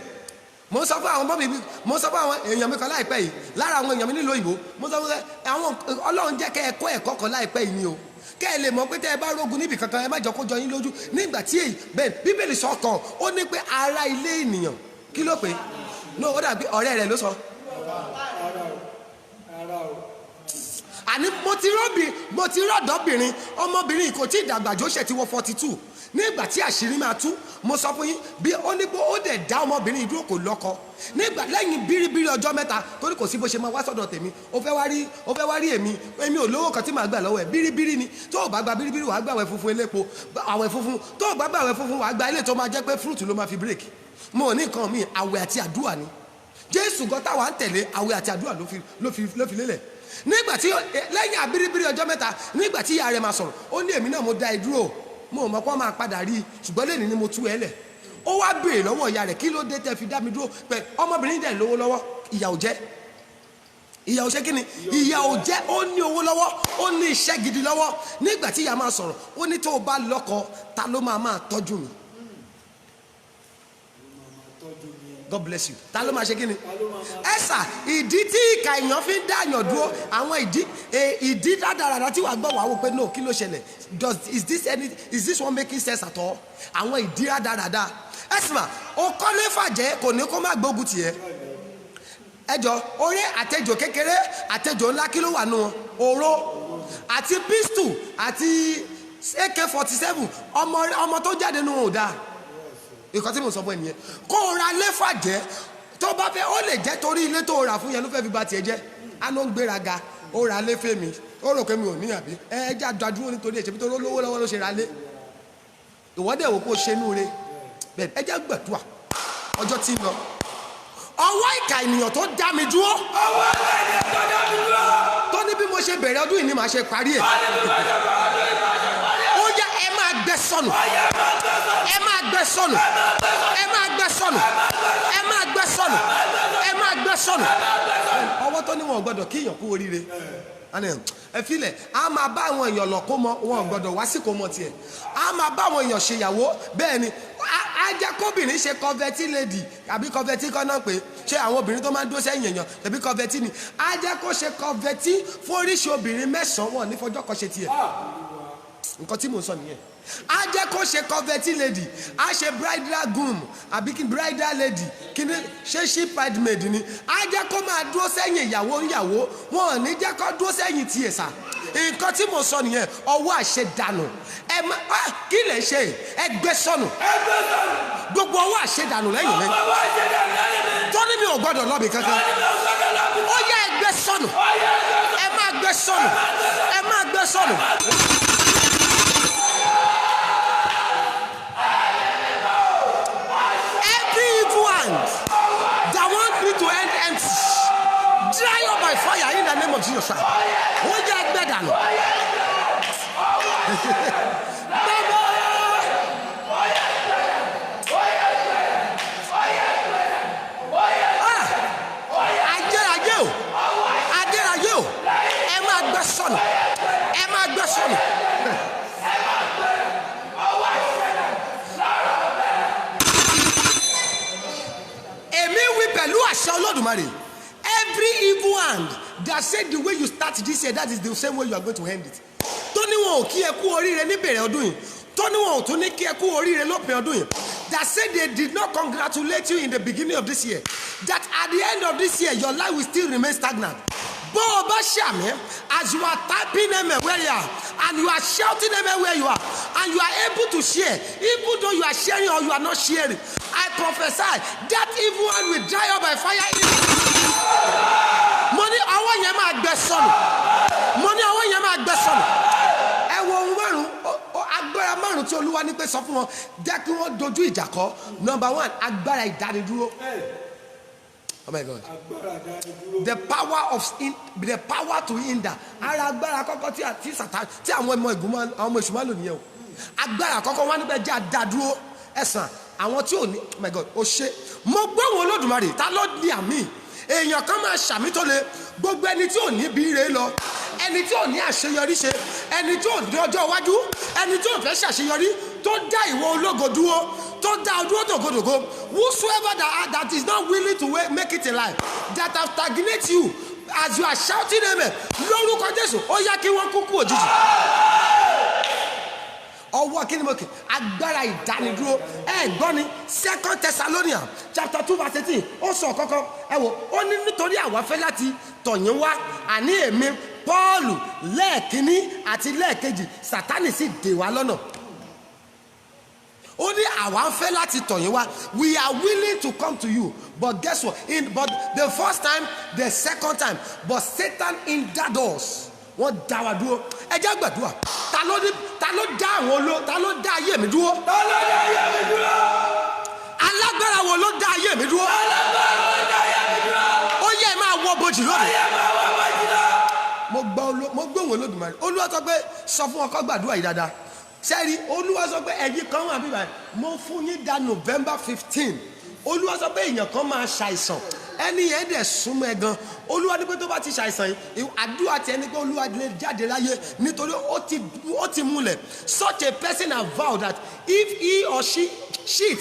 mo sọ fún àwọn ọmọ mi mo sọ fún àwọn èèyàn mi kan láìpẹ́ yìí lára àwọn èèyàn mi nílùú òyìnbó mo sọ fún àwọn Ọlọ́run jẹ́ kẹ́ ẹ kọ́ ẹ̀kọ́ kan láìpẹ́ yìí ni o kẹ́ ẹ lè mọ̀ pé tẹ́ ẹ bá rógun níbi kankan ẹ má jọ kó jọ yín lójú nígbà tí èyí bẹ́ẹ̀ bíbélì sọ kan ó ní pé ara ilé ènìyàn kí ló pé no ó dàbí ọ̀rẹ́ rẹ̀ ló sọ. àní mo ti rọ́dọ̀bìnrin ọmọbìnrin kò tí ì dàgbà jọ́ṣẹ̀ tí wọ́n 42 nígbà tí àṣírí máa tú mo sọ fún yín bí ó ní pé ó dẹ̀ dá ọmọbìnrin dúró kò lọ́kọ nígbà lẹ́yìn bíríbírí ọjọ́ mẹ́ta torí kò sí bó ṣe máa wá sọ́dọ̀ tèmi ó fẹ́ wá rí èmi ò lówó kan tí màá gbà lọ́wọ́ ẹ̀ bíríbírí ni tó o bá gba bíríbírí wàá gbà àwẹ̀ funfun elépo àwẹ̀ funfun tó o bá gbà àwẹ̀ funfun wàá gba ilé tó máa jẹ́ pé fúrúùtù ló máa fi bírèkì mo ò ní nǹkan mi àwẹ̀ àti àdúrà ni Jésù gan táwa ń tẹ̀lé àwẹ̀ àti àdúrà ló fi lélẹ̀ nígbà tí lẹ́yìn àbíríbírí ọjọ́ mẹ́ta nígbà tí ìyá rẹ̀ máa sọ̀rọ̀ ó ní èmi náà mo dá ẹ dúró mo mọ̀ kó máa padà rí i ṣùgbọ́n lẹ́ni ni mo tú ẹ lẹ̀ ó wá béèrè lọ́wọ́ ìyá rẹ̀ kí ló dé tẹ́ fi dá mi dúró pé ọmọbìnrin dẹ̀ lówó lọ́wọ́ ìyà ò jẹ́ kí ni ìyà ò jẹ́ ó ní owó lọ́wọ́ ó ní iṣẹ́ gidi lọ́wọ́ nígbà tí ìyá máa sọ̀rọ̀ ó ní tó o bá lọ́kọ ta ló máa tọ́jú mi God bless you ta ló máa ṣe kí ni ẹ̀sà ìdí tí ìka èèyàn fi ń dáyàn dúró àwọn ìdí dáradára tí wàá gbọ́ wàá wò pé no kí ló ṣẹlẹ̀ is this one making sense at all àwọn ìdí dáradára ẹ̀sìnmà o kọ́lé fàjẹ́ kò ní kó má gbógun tiẹ̀ ẹjọ́ orí àtẹjọ kékeré àtẹjọ ńlá kí ló wà nù oró àti pistol àti AK-47 ọmọ tó jáde nù ò dáa ìkọ́ tí mo sọ fún ẹ nìyẹn kó o ra lé fàjẹ́ tó bá fẹ́ ó lè jẹ́ torí ilé tó rà fún yẹn ló fẹ́ fi ba tiẹ̀ jẹ́ àná ń gbéraga ó ra lé fẹ́ mi ó rò pé mi ò ní àbí ẹ jẹ́ àdúró nítorí ẹ̀ṣẹ̀ tó lówó lọ́wọ́ ló ṣe ra lé ìwọ́dẹ̀ wò kó ṣe nú re bẹ́ẹ̀ ẹ jẹ́ gbẹ̀dúà ọjọ́ tí ń lọ ọwọ́ ìkà ènìyàn tó dá mi dúró ọwọ́ ìkà ènìyàn tó dá mi dúró tó ní bí mo ṣe bẹ̀rẹ̀ ọdún yìí ni màá ṣe parí ẹ̀ ó yá ẹ máa gbẹ sọnù ẹ máa gbẹ sọnù ẹ máa gbẹ sọnù ẹ máa gbẹ sọnù ẹ máa gbẹ sọnù ọwọ́ tó ní wọn ò gbọdọ̀ kíyàn kú oríire ẹ filẹ̀ a máa bá àwọn èèyàn lọ kó mọ wọn ò gbọdọ̀ wá sí kó mọ tiẹ̀ a máa bá àwọn èèyàn ṣèyàwó bẹ́ẹ̀ ni ajá kóbìnrin ṣe kọfẹtì lady àbí kọfẹtì kan náà pé ṣé àwọn obìnrin tó máa ń dó sẹ́yìn èèyàn tàbí kọfẹtì ni ajá kó ṣe kọfẹtì fóríṣi obìnrin 9 wọn ní fọjọ́ kan ṣe tiẹ̀ nǹkan tí mò ń sọ nìyẹn a jẹ́ kó ṣe kọfẹtì lady a ṣe bridal groom àbí kí bridal lady kí ni ṣe ship bridesmaid ni a jẹ́ kó máa dúró sẹ́yìn ìyàwó wọn ò ní jẹ́ kó dúró sẹ́yìn tiẹ̀ sà nǹkan tí mo sọ nìyẹn ọwọ́ àṣẹ dànù ẹ má kí lè ṣe ẹgbẹ́ sọnù gbogbo ọwọ́ àṣẹ dànù lẹ́yìn mi tó ní mi ò gbọ́dọ̀ lọ́bì kankan ó yẹ ẹgbẹ́ sọnù ẹ má gbẹ́ sọnù ẹ má gbẹ́ sọnù. Every evil hand that wants me to end empty, dry up by fire in the name of Jesus. Ó yẹ ẹgbẹ́ dànù. Adérayé o, ẹ máa gbẹ́ sọnù, ẹ máa gbẹ́ sọnù. Èmi wí pẹ̀lú àṣẹ Olódùmarè. Every evil hand that said the way you start this year, that is the same way you are going to end it. Tó ní wọn ò kí ẹ kú oríire níbẹ̀rẹ̀ ọdún yìí. Tó ní wọn ò tún ní kí ẹ kú oríire lópin ọdún yìí. That said they did not congratulate you in the beginning of this year. That at the end of this year, your life will still remain stagnant. Bó o bá ṣàmì, as you are typing them where you are, and you are shouting them where you are, and you are able to share, even though you are sharing or you are not sharing, I prophesy that evil one will dry up by fire. Mo ní ọwọ́ yẹn máa gbẹ sọnù. Mo ní ọwọ́ yẹn máa gbẹ sọnù. Ẹ wo ohun márùn-ún, agbára márùn-ún tí Olúwa ní pé sọ fún wọn, jẹ́ kí wọ́n dojú ìjà kọ. Number 1, agbára ìdánidúró. Oh my God. The power to hinder. Ara agbára àkọ́kọ́ tí Sátánì tí àwọn ọmọ ìgbìmọ̀ àwọn ọmọ ìṣùmọ̀ lò nìyẹn o. Agbára àkọ́kọ́ wọn níbẹ̀ jẹ́ àdádúró ẹ̀sán àwọn tí ò ní oh my God ó ṣe. Mo gbọ́ wọn Olódùmarè ta ló ní àmì. èèyàn kan máa ṣàmì tó le gbogbo ẹni tí ò ní bí ire lọ ẹni tí ò ní àṣeyọrí ṣe ẹni tí ò ní ọjọ́ iwájú ẹni tí ò fẹ́ ṣàṣeyọrí tó dá ìwọ ológo dúró tó dá dúró dògodògo whosoever that is not willing to make it in life that have stagnate you as you are shouting amen lórúkọ Jésù ó yá kí wọ́n kúkú òjijì. Ọwọ́ kí ni mo kì agbára ìdánidúró gbọ́ ni 2 Thessalonians chapter 2 verse 18 ó sọ kọ́kọ́ ẹ wò ó ní nítorí àwa fẹ́ láti tọ̀yìn wá àní èmi Pọ́ọ̀lù lẹ́ẹ̀kínní àti lẹ́ẹ̀kejì Sátánì sì dè wá lọ́nà. Ó ní àwa fẹ́ láti tọ̀yìn wá we are willing to come to you but guess what but the first time the second time but Satan hindered us. Wọ́n dá wa dúró ẹ jẹ́ gbàdúrà ta ló dá àwọn ta ló dá ayé mi dúró. Ta ló dá ayé mi dúró? Alágbára wo ló dá ayé mi dúró. Alágbára wo ló dá ayé mi dúró? Ó yẹ máa wọ bojì lónìí. Ó yẹ máa wọ bojì lọ. mo gbóhùn Olódùmarè Olúwa sọ pé sọ fún ọkọ gbàdúrà yìí dáadáa sẹ́ẹ̀rí Olúwa sọ pé ẹ̀yin kan wà bíbá mo fún yín dá November 15 Olúwa sọ pé èèyàn kan máa ṣàìsàn ẹni yẹn dẹ̀ súnmọ́ ẹ gan Olúwa ní pé tó bá ti ṣàìsàn yìí àdúrà tiẹ̀ ní pé Olúwa lè jáde láyé nítorí ó ti múlẹ̀ such a person have vowed that if he or she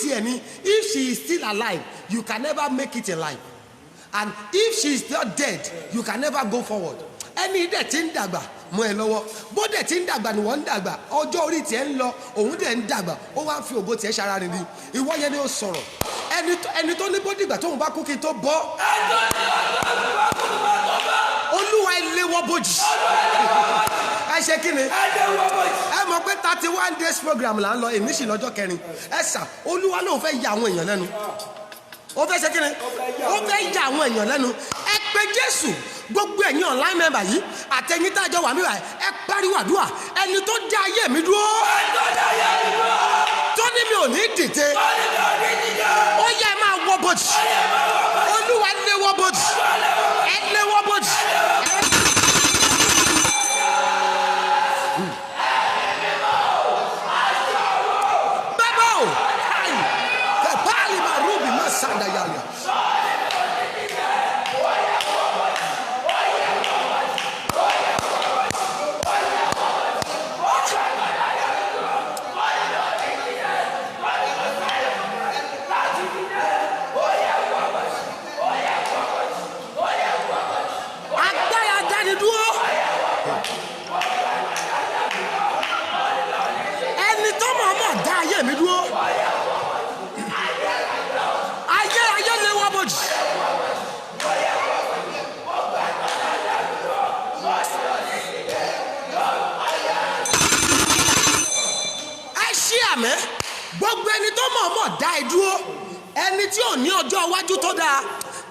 tiẹ̀ ní if she is still alive you can never make it in life and if she is not dead you can never go forward ẹni dẹ̀ ti ń dàgbà mọ́ ẹ lọ́wọ́ bó dẹ̀ ti ń dàgbà ni wọ́n ń dàgbà ọjọ́ orí tiẹ̀ ń lọ òun dẹ̀ ń dàgbà ó wá ń fi ògo tiẹ̀ ṣara rìn ní ìwọ yẹn ni ó sọ̀rọ̀ ẹni tó ní bó dìgbà tóun bá kú kí n tó bọ́ Olúwa ilé wọ́ bójì ẹ ṣe kí ni ẹ mọ̀ pé 31 days program là ń lọ èmi sì lọ́jọ́ kẹrin ẹ sà Olúwa lóun fẹ́ ya àwọn èèyàn lẹ́nu ó fẹ́ ṣe kí ni ó fẹ́ ya àwọn èèyàn lẹ́nu ẹ pé Jésù gbogbo ẹ̀yin online member yìí àtẹ̀yin tá a jọ wà mí wáyé ẹ pariwo àdúrà ẹni tó dá ayé mi dúró tó ní mi ò ní dìde ó yẹ ẹ máa wọ bòjì Olúwa lé wọ bòjì ẹ lé wọ bòjì. bẹ́ẹ̀ o kẹ̀ báàlì máa rúbì má sàdá yàrá. Gbogbo ẹni tó mọ̀ọ́mọ̀ dá ẹ dúró ẹni tí ò ní ọjọ́ iwájú tó dáa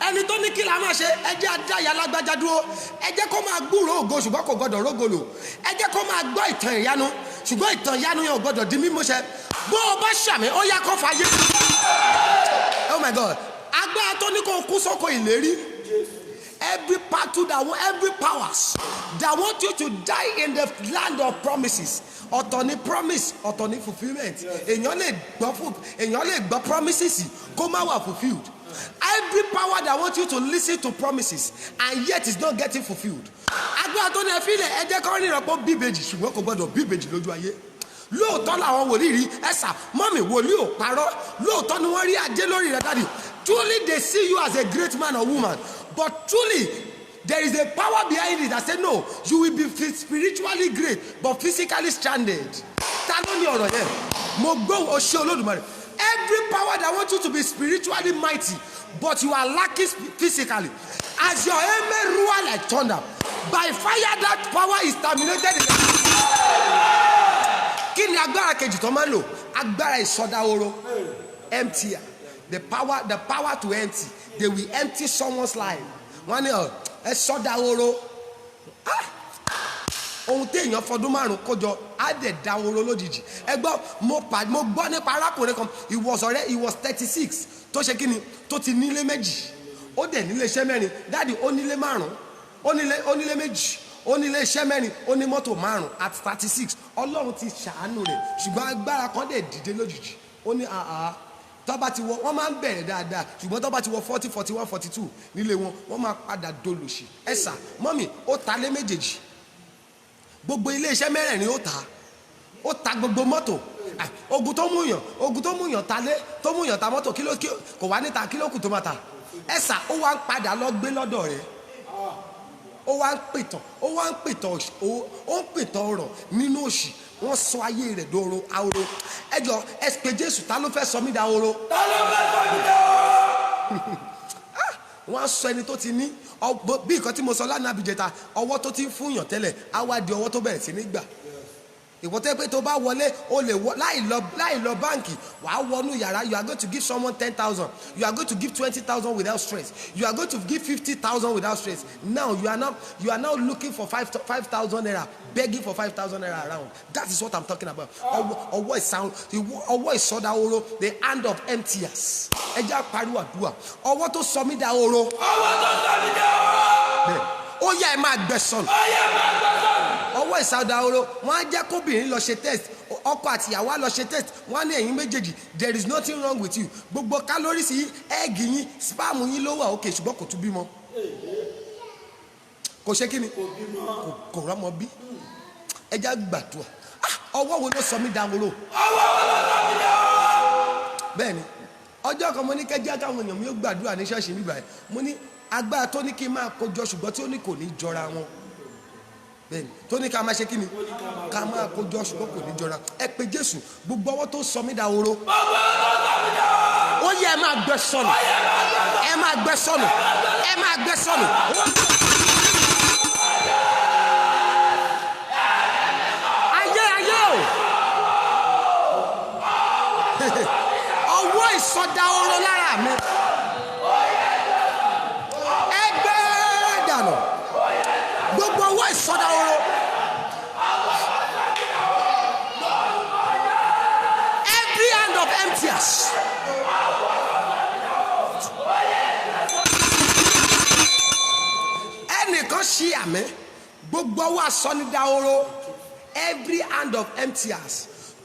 ẹni tó ní kí la máa ṣe ẹ jẹ́ adáya lágbájá dúró ẹ jẹ́ kó máa gbúròó ògo ṣùgbọ́n kò gbọ́dọ̀ rógolò ẹ jẹ́ kó máa gbọ́ ìtàn ìyanu ṣùgbọ́n ìtàn ìyanu yẹn ò gbọ́dọ̀ di mímúṣẹ bó o bá ṣàmì ó yá kó fàyè. Oh my God agbára tó ní kó kú sóko ìlérí every powers that want you to die in the land of promises ọ̀tọ̀ ni promise ọ̀tọ̀ ni fulfilment èèyàn lè gbọ́ promises kó má wà fulfilled every power that want you to listen to promises and yet is not getting fulfilled agbára tó ní ẹ fílẹ̀ ẹ jẹ́ kọ́ rìnrìn pọ̀ bíbejì ṣùgbọ́n kò gbọ́dọ̀ bíbejì lójú ayé lóòótọ́ làwọn wòlíì rí ẹ̀sà mọ́mì wòlíì ò parọ́ lóòótọ́ ni wọ́n rí ajé lórí rẹ̀ dáàdì truly they see you as a great man or woman but truly there is a power behind it that say no you will be spiritually great but physically stranded. Ta ló ní ọ̀rọ̀ yẹn mo gbóhùn ọṣẹ́ Olódùmarè every power that wants you to be spiritually mighty but you are lacking physically as your amen roar like thunder by fire that power is terminated. Kí ni agbára kejì tó máa ń lò agbára ìsọdahoro empty the power to empty they will empty someone's life wọ́n ní ẹ sọdahoro ohun tí èèyàn fọdún márùn kójọ á dẹ̀ dahoro lójijì ẹ gbọ́ mo gbọ́ nípa arákùnrin kan he was 36 tó ṣe kí ni tó ti nílé méjì ó dẹ̀ nílé iṣẹ́ mẹ́rin dáàdi ó nílé márùn ó nílé méjì ó nílé iṣẹ́ mẹ́rin ó ní mọ́tò márùn at 36 ọlọ́run ti ṣàánú rẹ̀ ṣùgbọ́n agbára kan dẹ̀ dìde lójijì ó ní tó bá ti wọ wọ́n máa ń bẹ̀rẹ̀ dáadáa ṣùgbọ́n tó bá ti wọ 40 41 42 nílé wọn wọ́n máa padà dolòṣì. ẹ̀sà mọ́mì ó ta lé méjèèjì gbogbo iléeṣẹ́ mẹ́rẹ̀ẹ̀rin ó ta gbogbo mọ́tò. ogun tó mú yàn ta lé tó mú yàn ta mọ́tò kò wá níta kí ló kù tó máa ta. ẹ̀sà ó wá ń padà lọ gbé lọ́dọ̀ rẹ̀ ó wá ń pìtàn ọ̀rọ̀ nínú òṣì. wọ́n sọ ayé rẹ̀ dòrò ahoro. ẹjọ́ ẹ pé Jésù ta ló fẹ́ sọ mí dahoro. Ta ló fẹ́ sọ mí dahoro. wọ́n á sọ ẹni tó ti ní bí nǹkan tí mo sọ lánàá àbíjẹta ọwọ́ tó ti ń fún yàn tẹ́lẹ̀ á wá di ọwọ́ tó bẹ̀rẹ̀ sí ní gbà. ìwọ tẹ́ pé tó bá wọlé o lè wọ láì lọ báǹkì wàá wọnú yàrá. you are going to give someone 10,000 you are going to give 20,000 without stress you are going to give 50,000 without stress. now you are now looking for 5,000 naira begging for 5,000 naira around. that is what I'm talking about. ọwọ́ ìsọdahoro the hand of emptiers. ẹ jẹ́ àpariwo àdúrà ọwọ́ tó sọ mí dahoro. Ọwọ́ tó sọ mí dahoro. ó yá ẹ máa gbẹ̀san. ọwọ́ ìsọdahoro wọ́n á jẹ́ kóbìnrin lọ ṣe test ọkọ àtìyàwó á lọ ṣe test wọ́n á ní ẹ̀yin méjèèjì there is nothing wrong with you gbogbo calories yìí ẹ́ẹ̀gì yín spam yín ló wà òkè ṣùgbọ́n kò tún bímọ. kò ṣe kí ni kò rọ́mọ bí. ẹ jẹ́ gbàdúrà ọwọ́ wo ló sọ mí dahoro. Ọwọ́ wo ló sọ mí dahoro. bẹ́ẹ̀ni ọjọ́ kan mo ní kẹ́jẹ́ káwọn èèyàn mi ó gbàdúrà ní ṣọ́ọ̀ṣì nígbà yẹn mo ní agbára tó ní kí n máa kójọ ṣùgbọ́n tí ó ní kò ní jọra wọn. bẹ́ẹ̀ni tó ní ká máa ṣe kí ni ká máa kójọ ṣùgbọ́n kò ní jọra. ẹ pé Jésù gbogbo ọwọ́ tó sọ mí dahoro. ó yẹ ẹ máa gbẹ sọnù ẹ máa gbẹ sọnù ẹ máa gbẹ sọnù. ọwọ́ ìsọdahoro lára mi ẹgbẹ́ dànù gbogbo ọwọ́ ìsọdahoro every hand of emptiers. ẹnìkan ṣí àmì gbogbo ọwọ́ àsọnidahoro every hand of emptiers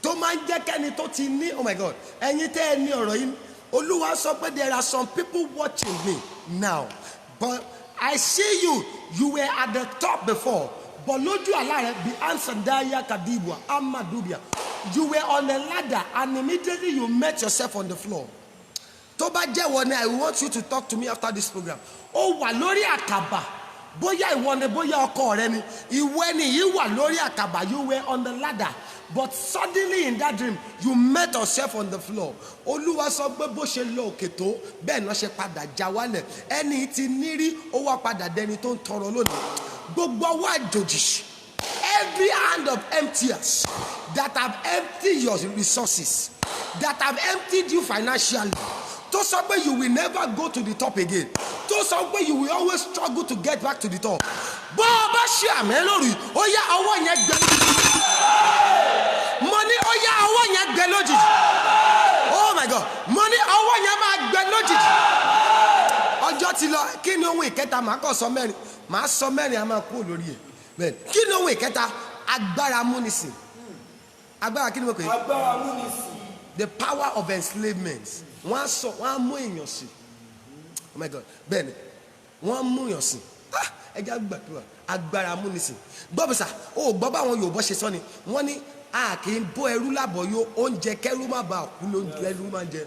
tó máa ń jẹ́ kẹ́ni tó ti ní oh my God ẹ̀yin tẹ́ ẹ ní ọ̀rọ̀ yìí Olúwa sọ pé there are some people watching me now but I see you were at the top before but lójú àlá rẹ bí ansandaya kadibua amadubia you were on a ladder and immediately you met yourself on the floor. tó bá jẹ́ wọ́n ni I want you to talk to me after this program. ó wà lórí àkàbà bóyá ìwọ ni bóyá ọkọ rẹ ni ìwọ ni yìí wà lórí àkàbà you were on the ladder. But suddenly in that dream, you met yourself on the floor. Olúwa sọ pé bó ṣe lọ òkè tó bẹ́ẹ̀ náà ṣe padà já wálẹ̀. Ẹni tí nírí ó wá padà dẹni tó ń tọrọ lónìí. Gbogbo ọwọ́ àjòjì. Every hand of emptiers that have emptied your resources, that have emptied you financially. Tó sọ pé you will never go to the top again. Tó sọ pé you will always struggle to get back to the top. Bó o bá ṣe àmì lórí, ó yá ọwọ́ yẹn gbẹ. Mo ní ó yá ọwọ́ yẹn gbẹ lójijì. Oh my God, mo ní ọwọ́ yẹn máa gbẹ lójijì. Ọjọ́ ti lọ, kí ni ohun ìkẹta màá kàn sọ mẹ́rin? Màá sọ mẹ́rin a máa kú lórí ẹ̀. Bẹ́ẹ̀ni, kí ni ohun ìkẹta? Agbára amúnisìn. Agbára kí ni mo pè é? Agbára amúnisìn. The power of enslavement. Wọ́n á mú èèyàn sí. Oh my God, bẹ́ẹ̀ni, wọ́n á mú èèyàn sí. Ẹ jẹ́ gbàdúrà agbára amúnisìn. Gbọ́bùsà, ó gbọ́ báwọn Yorùbá ṣe sọ ni, wọ́n ní a kì í bọ́ ẹrú lábọ̀ yó oúnjẹ kẹrú má bàa kú ló ń ẹrú máa ń jẹ.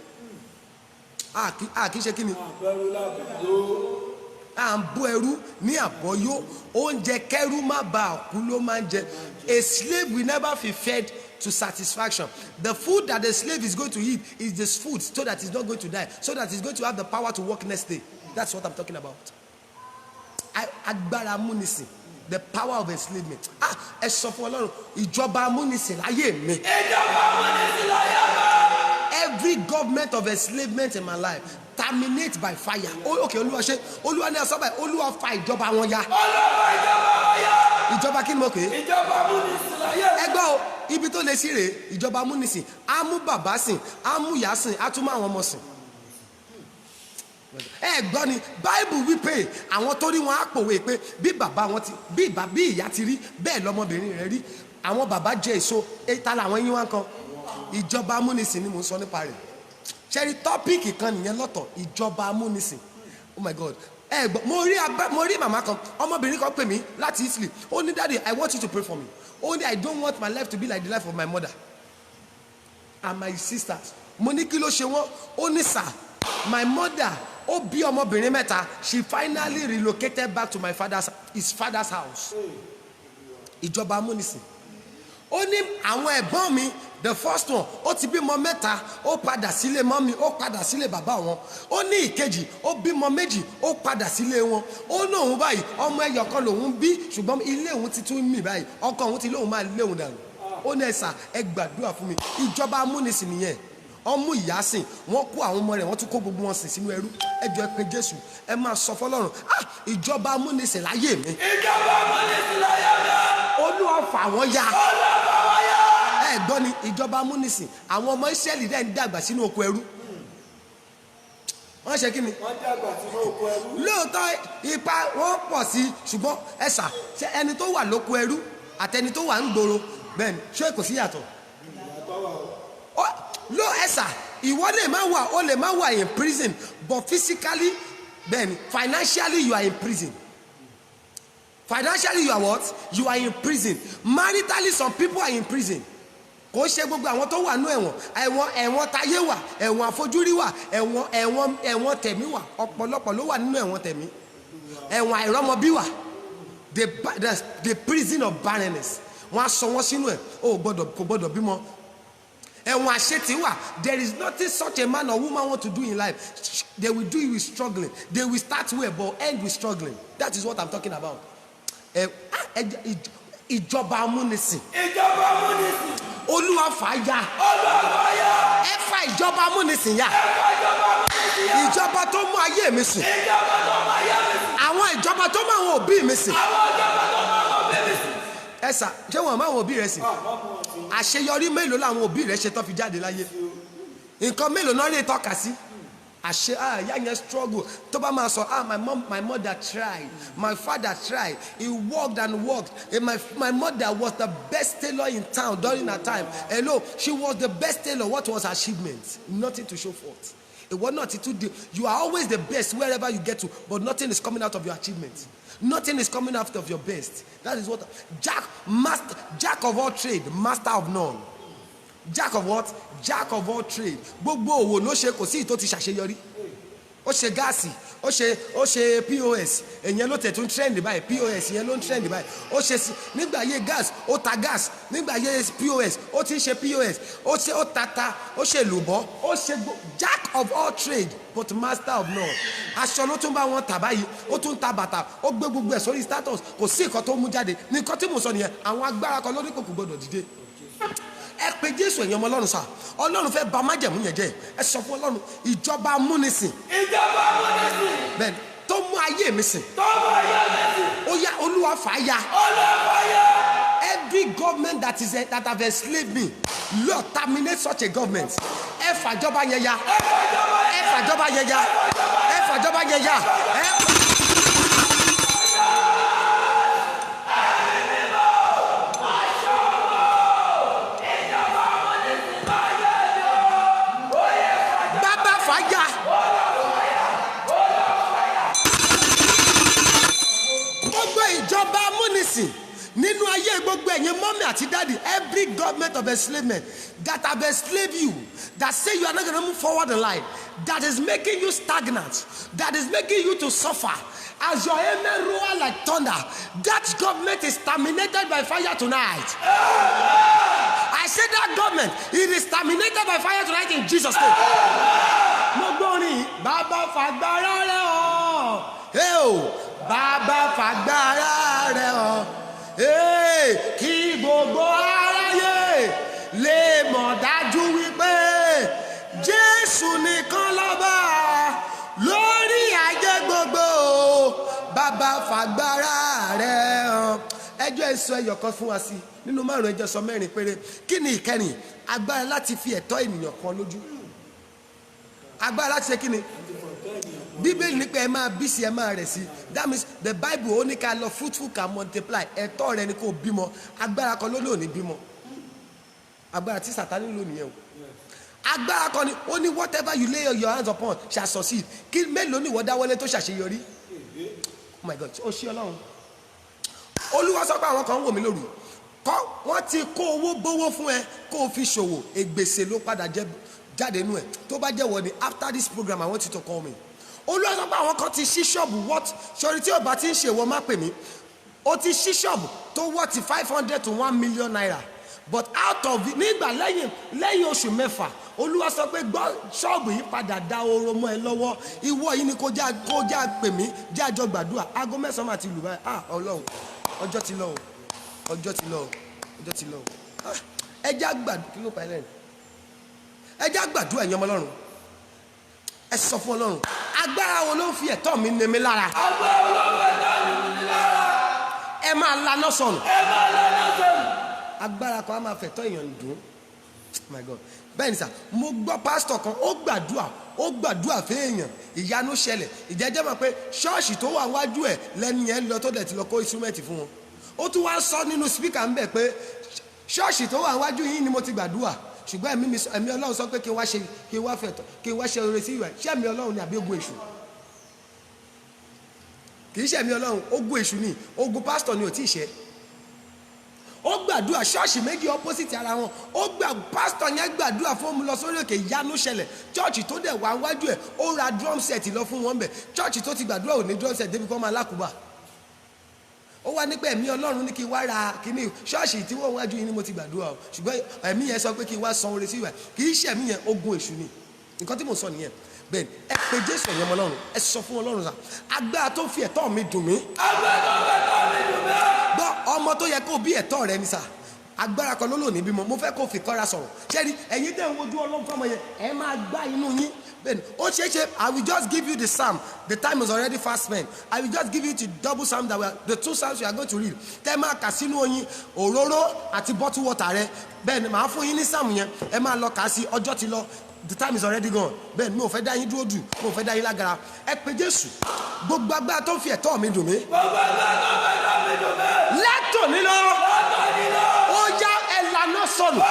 A kì í ṣe kí ni? À ń bọ́ ẹrú ní àbọ̀ yó oúnjẹ kẹrú má bàa kú ló máa ń jẹ. A slave will never be fed to satisfaction. The food that the slave is going to eat is this food so that he's not going to die, so that he's going to have the power to work next day. That's what I'm talking about. Agbára amúnisìn. The power of enslavement. Ẹ sọ fún Ọlọ́run ìjọba amúnisìn láyé mi. Ìjọba amúnisìn láyé mi. Every government of enslavement in my life terminate by fire. Okay, Olúwa ṣe Olúwa ní asọ́bà Olúwa fa ìjọba wọn ya. Olúwa ìjọba wọn ya. Ìjọba kí ni mo pè é? Ìjọba amúnisìn láyé mi. Ẹ gbọ́ o ibi tó lè sí rèé ìjọba amúnisìn á mú bàbá sìn á mú ìyá sìn á tún mú àwọn ọmọ sìn. Ẹ gbọ́ ni Bible wípé àwọn tó rí wọn á pòwe pé bí bàbá wọn ti bí ìyá ti rí bẹ́ẹ̀ lọ́mọbìnrin rẹ̀ rí àwọn bàbá jẹ èso ta làwọn yín wá kan ìjọba amúnisìn ni mò ń sọ nípa rẹ̀ ṣẹ́rí tọ́píìkì kan nìyẹn lọ́tọ̀, ìjọba amúnisìn. Oh my God. Mo rí màmá kan, ọmọbìnrin kan pè mí láti Italy. Ó ní, Daddy, I want you to pray for me. Only I don't want my life to be like the life of my mother and my sisters. Mo ní kí ló ṣe wọ́n? Ó ní, sir, my mother, ó bí ọmọbìnrin mẹ́ta. She finally relocated back to his father's house. Ìjọba amúnisìn. Ó ní àwọn ẹ̀gbọ́n mi, the first one, ó ti bímọ mẹ́ta, ó padà sílé mọ́mí, ó padà sílé bàbá wọn. Ó ní ìkejì, ó bímọ méjì, ó padà sílé wọn. Ó ní òun báyìí, ọmọ ẹyọ kan lòun bí, ṣùgbọ́n ilé òun ti tún mì báyìí. Ọkọ òun ti lóun máa lé òun dànù. Ó ní, ẹ̀sà, ẹ gbàdúrà fún mi. Ìjọba amúnisìn nìyẹn. Ọmú ìyá sìn, wọ́n kó àwọn ọmọ rẹ̀, wọ́n tún kó gbogbo wọn sìn sínú ẹrú. Ẹ jọ̀ọ́ ẹ pé Jésù, ẹ máa sọ fọ́lọ́run, ìjọba amúnisìn láyé mi. Ìjọba amúnisìn láyé mi. Olúwa fà wọ́n ya. Olúwa fà wọ́n ya. Ẹ gbọ́ ni ìjọba amúnisìn, àwọn ọmọ Ísírẹ́lì dẹ̀ ń dàgbà sínú oko ẹrú. Wọ́n ṣe kí ni? Wọ́n dàgbà sínú oko ẹrú. Lóòótọ́ ipa wọ́n pọ̀ sí, ṣùgbọ́n ẹ̀sà ṣe ẹni tó wà lóko ẹrú àtẹni tó wà ń gbòòrò bẹ́ẹ̀ ni ṣé kò sí yàtọ̀? Lo ẹ̀sà ìwọ lè má wà, ó lè má wà in prison, but physically bẹ́ẹ̀ ni financially you are in prison. Financially you are what? You are in prison. Maritally some people are in prison. Kò ṣe gbogbo àwọn tó wà nú ẹ̀wọ̀n tayé wà, ẹ̀wọ̀n àfojúrí wà, ẹ̀wọ̀n tẹ̀mí wà. Ọ̀pọ̀lọpọ̀ ló wà nínú ẹ̀wọ̀n tẹ̀mí. Ẹ̀wọ̀n àìrọ́mọbí wà. The prison of barrenness. Wọ́n á sọ wọ́n sínú ẹ̀. Kò gbọ́dọ̀ bímọ. Ẹ̀wọ̀n àṣetì wà. There is nothing such a man or woman want to do in life. They will do it with struggling. They will start well but end with struggling. That is what I'm talking about. Ìjọba amúnisìn. Ìjọba amúnisìn. Olúwa fà ya. Olúwa fà ya. Ẹ fà ìjọba amúnisìn ya. Ẹ fà ìjọba amúnisìn ya. Ìjọba tó mú ayé mi sìn. Ìjọba tó mú ayé mi sìn. Àwọn ìjọba tó mú àwọn òbí mi sìn. Àwọn ìjọba tó mú àwọn òbí mi sìn. Ẹ̀sà ṣé wọn máa wọn òbí rẹ sìn? Àṣeyọrí mélòó làwọn òbí rẹ ṣe tó fi jáde láyé? Nǹkan mélòó náà lè tọ́ka sí? Ìyá yẹn struggle tó bá máa sọ my mother tried, my father tried, he worked and worked, and my mother was the best tailor in town during her time. Hello, she was the best tailor. What was her achievement? Nothing to show forth. It was not you are always the best wherever you get to, but nothing is coming out of your achievement. Nothing is coming out of your best. That is what Jack of all trade, master of none. Jack of what? Jack of all trade. Gbogbo òwò ló ṣe, kò sí ìtò ti ṣàṣeyọrí. Ó ṣe gáàsì, ó ṣe POS, èyàn ló tẹ̀tún trend báyìí, POS yẹn ló ń trend báyìí. Ó ṣe nígbà ayé gas, ó ta gas, nígbà ayé POS, ó ti ń ṣe POS, ó tata, ó ṣe lùbọ́, ó ṣe Jack of all trade but master of none. Aṣọ ló tún bá wọn tà báyìí, ó tún ta bàtà, ó gbé gbogbo ẹ̀ sórí status, kò sí nǹkan tó mú jáde. Nǹkan tí mo sọ nìyẹn, àwọn agbára kan lórí kò gbọdọ̀ dìde. Ẹ pé Jésù ẹ̀yin ọmọ Ọlọ́run sá, Ọlọ́run fẹ́ bà májẹ̀mú yẹn jẹ́. Ẹ sọ fún Ọlọ́run ìjọba amúnisìn. Ìjọba amúnisìn. Bẹ́ẹ̀ni tó mú ayé mi sìn. Tó mú ayé mi sìn. Ó yá Olúwa fà á ya. Olúwa fà á ya. Every government that have enslaved me, Lord terminate such a government. Ẹ fàjọba yẹn ya. Ẹ fàjọba yẹn ya. Ẹ fàjọba yẹn ya. Ìjọba amúnisìn nínú ayé gbogbo ẹ̀yin mọ́mí àti dáàdì, every government of enslavement that have enslaved you, that say you are not going to move forward in life, that is making you stagnant, that is making you to suffer, as your amen roar like thunder, that government is terminated by fire tonight. I said that government, it is terminated by fire tonight in Jesus' name. Mo gbọ́ ni bàbá fàgbára rẹ̀ ọ́. Bàbá fàgbára rẹ̀ hàn, kí gbogbo aráyé lè mọ̀ dájú wípé Jésù nìkan lọ́ba lórí ayé gbogbo. Bàbá fàgbára rẹ̀ hàn. Ẹjọ́ èso ẹyọ kan fún wa sí nínú márùn ẹjọ́ sọ mẹ́rin péré. Kí ni ìkẹrin? Agbára láti fi ẹ̀tọ́ ènìyàn kan lójú. Agbára láti ṣe kí ni? Bíbélì ní pé ẹ máa bí sí ẹ máa rẹ̀ sí. That means the Bible ó ní ká lọ fruitful can multiply. Ẹ̀tọ́ rẹ ni kò bímọ. Agbára kan ló ní òní bímọ. Agbára tí Sátánì lò nìyẹn o. agbára kan ni ó ní whatever you lay your hands upon shall succeed. Kí mélòó ni ìwọ dáwọ́lé tó ṣàṣeyọrí? Oh my God, ó ṣí Ọlọ́run. Olúwa sọ pé àwọn kan ń wò mí lóru kọ́ wọ́n ti kó owó gbówó fún ẹ kó o fi ṣòwò ègbèsè ló padà jáde nú ẹ. Tó bá jẹ́ wọ ni after this program I want you to call me. Olúwa sọ pé àwọn kan ti ṣí ṣọ́ọ̀bù what sọrí tí ò bá ti ń ṣe ìwọ má pè mí. O ti ṣí ṣọ́ọ̀bù tó wọ́ọ̀tì 500 to 1 million naira but out of it nígbà lẹ́yìn oṣù mẹ́fà Olúwa sọ pé gbọ́ ṣọ́ọ̀bù yìí padà da oró mọ́ ẹ lọ́wọ́ ìwọ yìí ni kó já pè mí já jọ gbàdúrà aago 9 àti lù báyìí Ọlọ́run ọjọ́ ti lọ ọjọ́ ti lọ ẹ já gbàdúrà kí ló pa ẹ lẹ́yìn ẹ já gbàdúrà ẹ̀yin ọmọ Ọlọ́run ẹ sọ fún Ọlọ́run agbára wo ló ń fi ẹ̀tọ́ mi ní mi lára ẹ máa laná sọnù agbára kan á máa fẹ̀tọ́ èèyàn dùn. My God bẹ́ẹ̀ ni sà mo gbọ́ pásítọ̀ kan ó gbàdúrà fún èèyàn ìyanu ṣẹlẹ̀ ìjẹ́jẹ́ mọ̀ pé ṣọ́ọ̀ṣì tó wà wájú ẹ̀ lẹ́ni yẹn lọ tó dẹ̀ ti lọ kó instrument fún wọn ó tún wá sọ nínú speaker ń bẹ̀ pé ṣọ́ọ̀ṣì tó wà wájú yìí ni mo ti gbàdúrà ṣùgbọ́n ẹ̀mí Ọlọ́run sọ pé kí n wá ṣe oore sí ìwà ṣé ẹ̀mí Ọlọ́run ni àbí ogun èṣù kì í ṣe ẹ̀mí Ọlọ́run ogun èṣù ni ogun pásítọ̀ ni ò tí ì ṣe ó gbàdúrà ṣọ́ọ̀ṣì méjì opposite ara wọn ó gbà pásítọ̀ yẹn gbàdúrà fún mi lọ sórí òkè ìyanu ṣẹlẹ̀ ṣọ́ọ̀ṣì tó dẹ̀ wá wájú ẹ̀ ó ra drum set lọ fún wọn bẹ̀ ṣọ́ọ̀ṣì tó ti gbàdúrà ò ní drum set débi kọ́ máa lákùbà ó wá nípa ẹ̀mí Ọlọ́run ní kí n wá ra kíní ṣọ́ọ̀ṣì tí wọ́n wájú yìí ni mo ti gbàdúrà o ṣùgbọ́n ẹ̀mí yẹn sọ pé kí n wá san oore sí ìwà kì í ṣe ẹ̀mí yẹn ogun èṣù ni nǹkan tí mo sọ nìyẹn bẹ́ẹ̀ ẹ pé Jésù ẹ̀yàn ọmọ Ọlọ́run ẹ sọ fún Ọlọ́run sà agbára tó fi ẹ̀tọ́ mi dùn mí gbọ́ ọmọ tó yẹ kó bí ẹ̀tọ́ rẹ ni sà agbára kan ló lò ní bímọ mo fẹ́ kó fi kọ́ra sọ̀rọ̀ ṣẹ́ni ẹ̀yin tẹ̀ ń wojú Ọlọ́run fọmọ yẹn ẹ máa gbá inú yín bẹ́ẹ̀ni ó ṣeéṣe I will just give you the psalm the time is already fast spent I will just give you the double psalm the 2 psalms you are going to read tẹ́ máa kà sínú oyin òróró àti bottle water rẹ bẹ́ẹ̀ni màá fún yín ní psalm yẹn ẹ máa lọ kà sí ọjọ́ ti lọ the time is already gone bẹ́ẹ̀ni mi ò fẹ́ dá yín dúró dù mi ò fẹ́ dá yín lágara ẹ pé Jésù gbogbo agbára tó ń fi ẹ̀tọ́ mi dùn mí lẹ́tọ̀ nílọ ó já ẹ̀lànà sọnù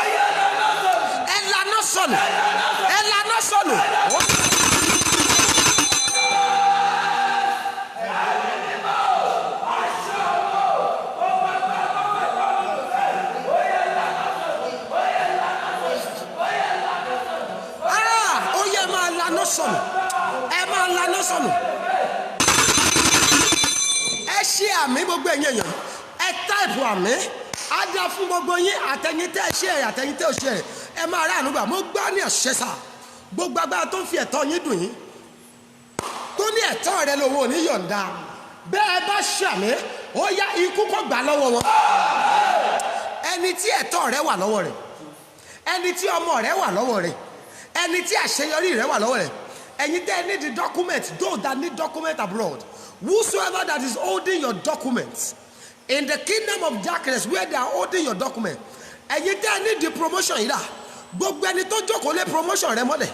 ẹ̀lànà sọnù ẹ̀lànà sọnù. Sọnù ẹ máa lanà sọnù ẹ ṣe àmì gbogbo ẹ̀yin èèyàn ẹ táìpù àmì á dá fún gbogbo yín àtẹ̀yìntẹ́ ṣe ẹ̀ àtẹ̀yìntẹ́ ò ṣe ẹ̀ ẹ máa rà ànúgbà mo gbá ní àṣẹ sà gbogbo agbára tó ń fi ẹ̀tọ́ yín dùn yín tó ní ẹ̀tọ́ rẹ lòun ò ní yọ̀ǹda bẹ́ẹ̀ bá ṣàmì ó yá ikú kó gbà lọ́wọ́ wọn ẹni tí ẹ̀tọ́ rẹ wà lọ́wọ́ rẹ̀ ẹni tí ọmọ rẹ wà lọ́wọ́ rẹ̀ ẹni tí àṣeyọrí rẹ wà lọ́wọ́ rẹ̀ ẹ̀yin tẹ́ need the document those that need document abroad whosoever that is holding your documents in the kingdom of darkness where they are holding your document ẹ̀yin tẹ́ need the promotion yìí rà gbogbo ẹni tó jókòó lé promotion rẹ mọ́lẹ̀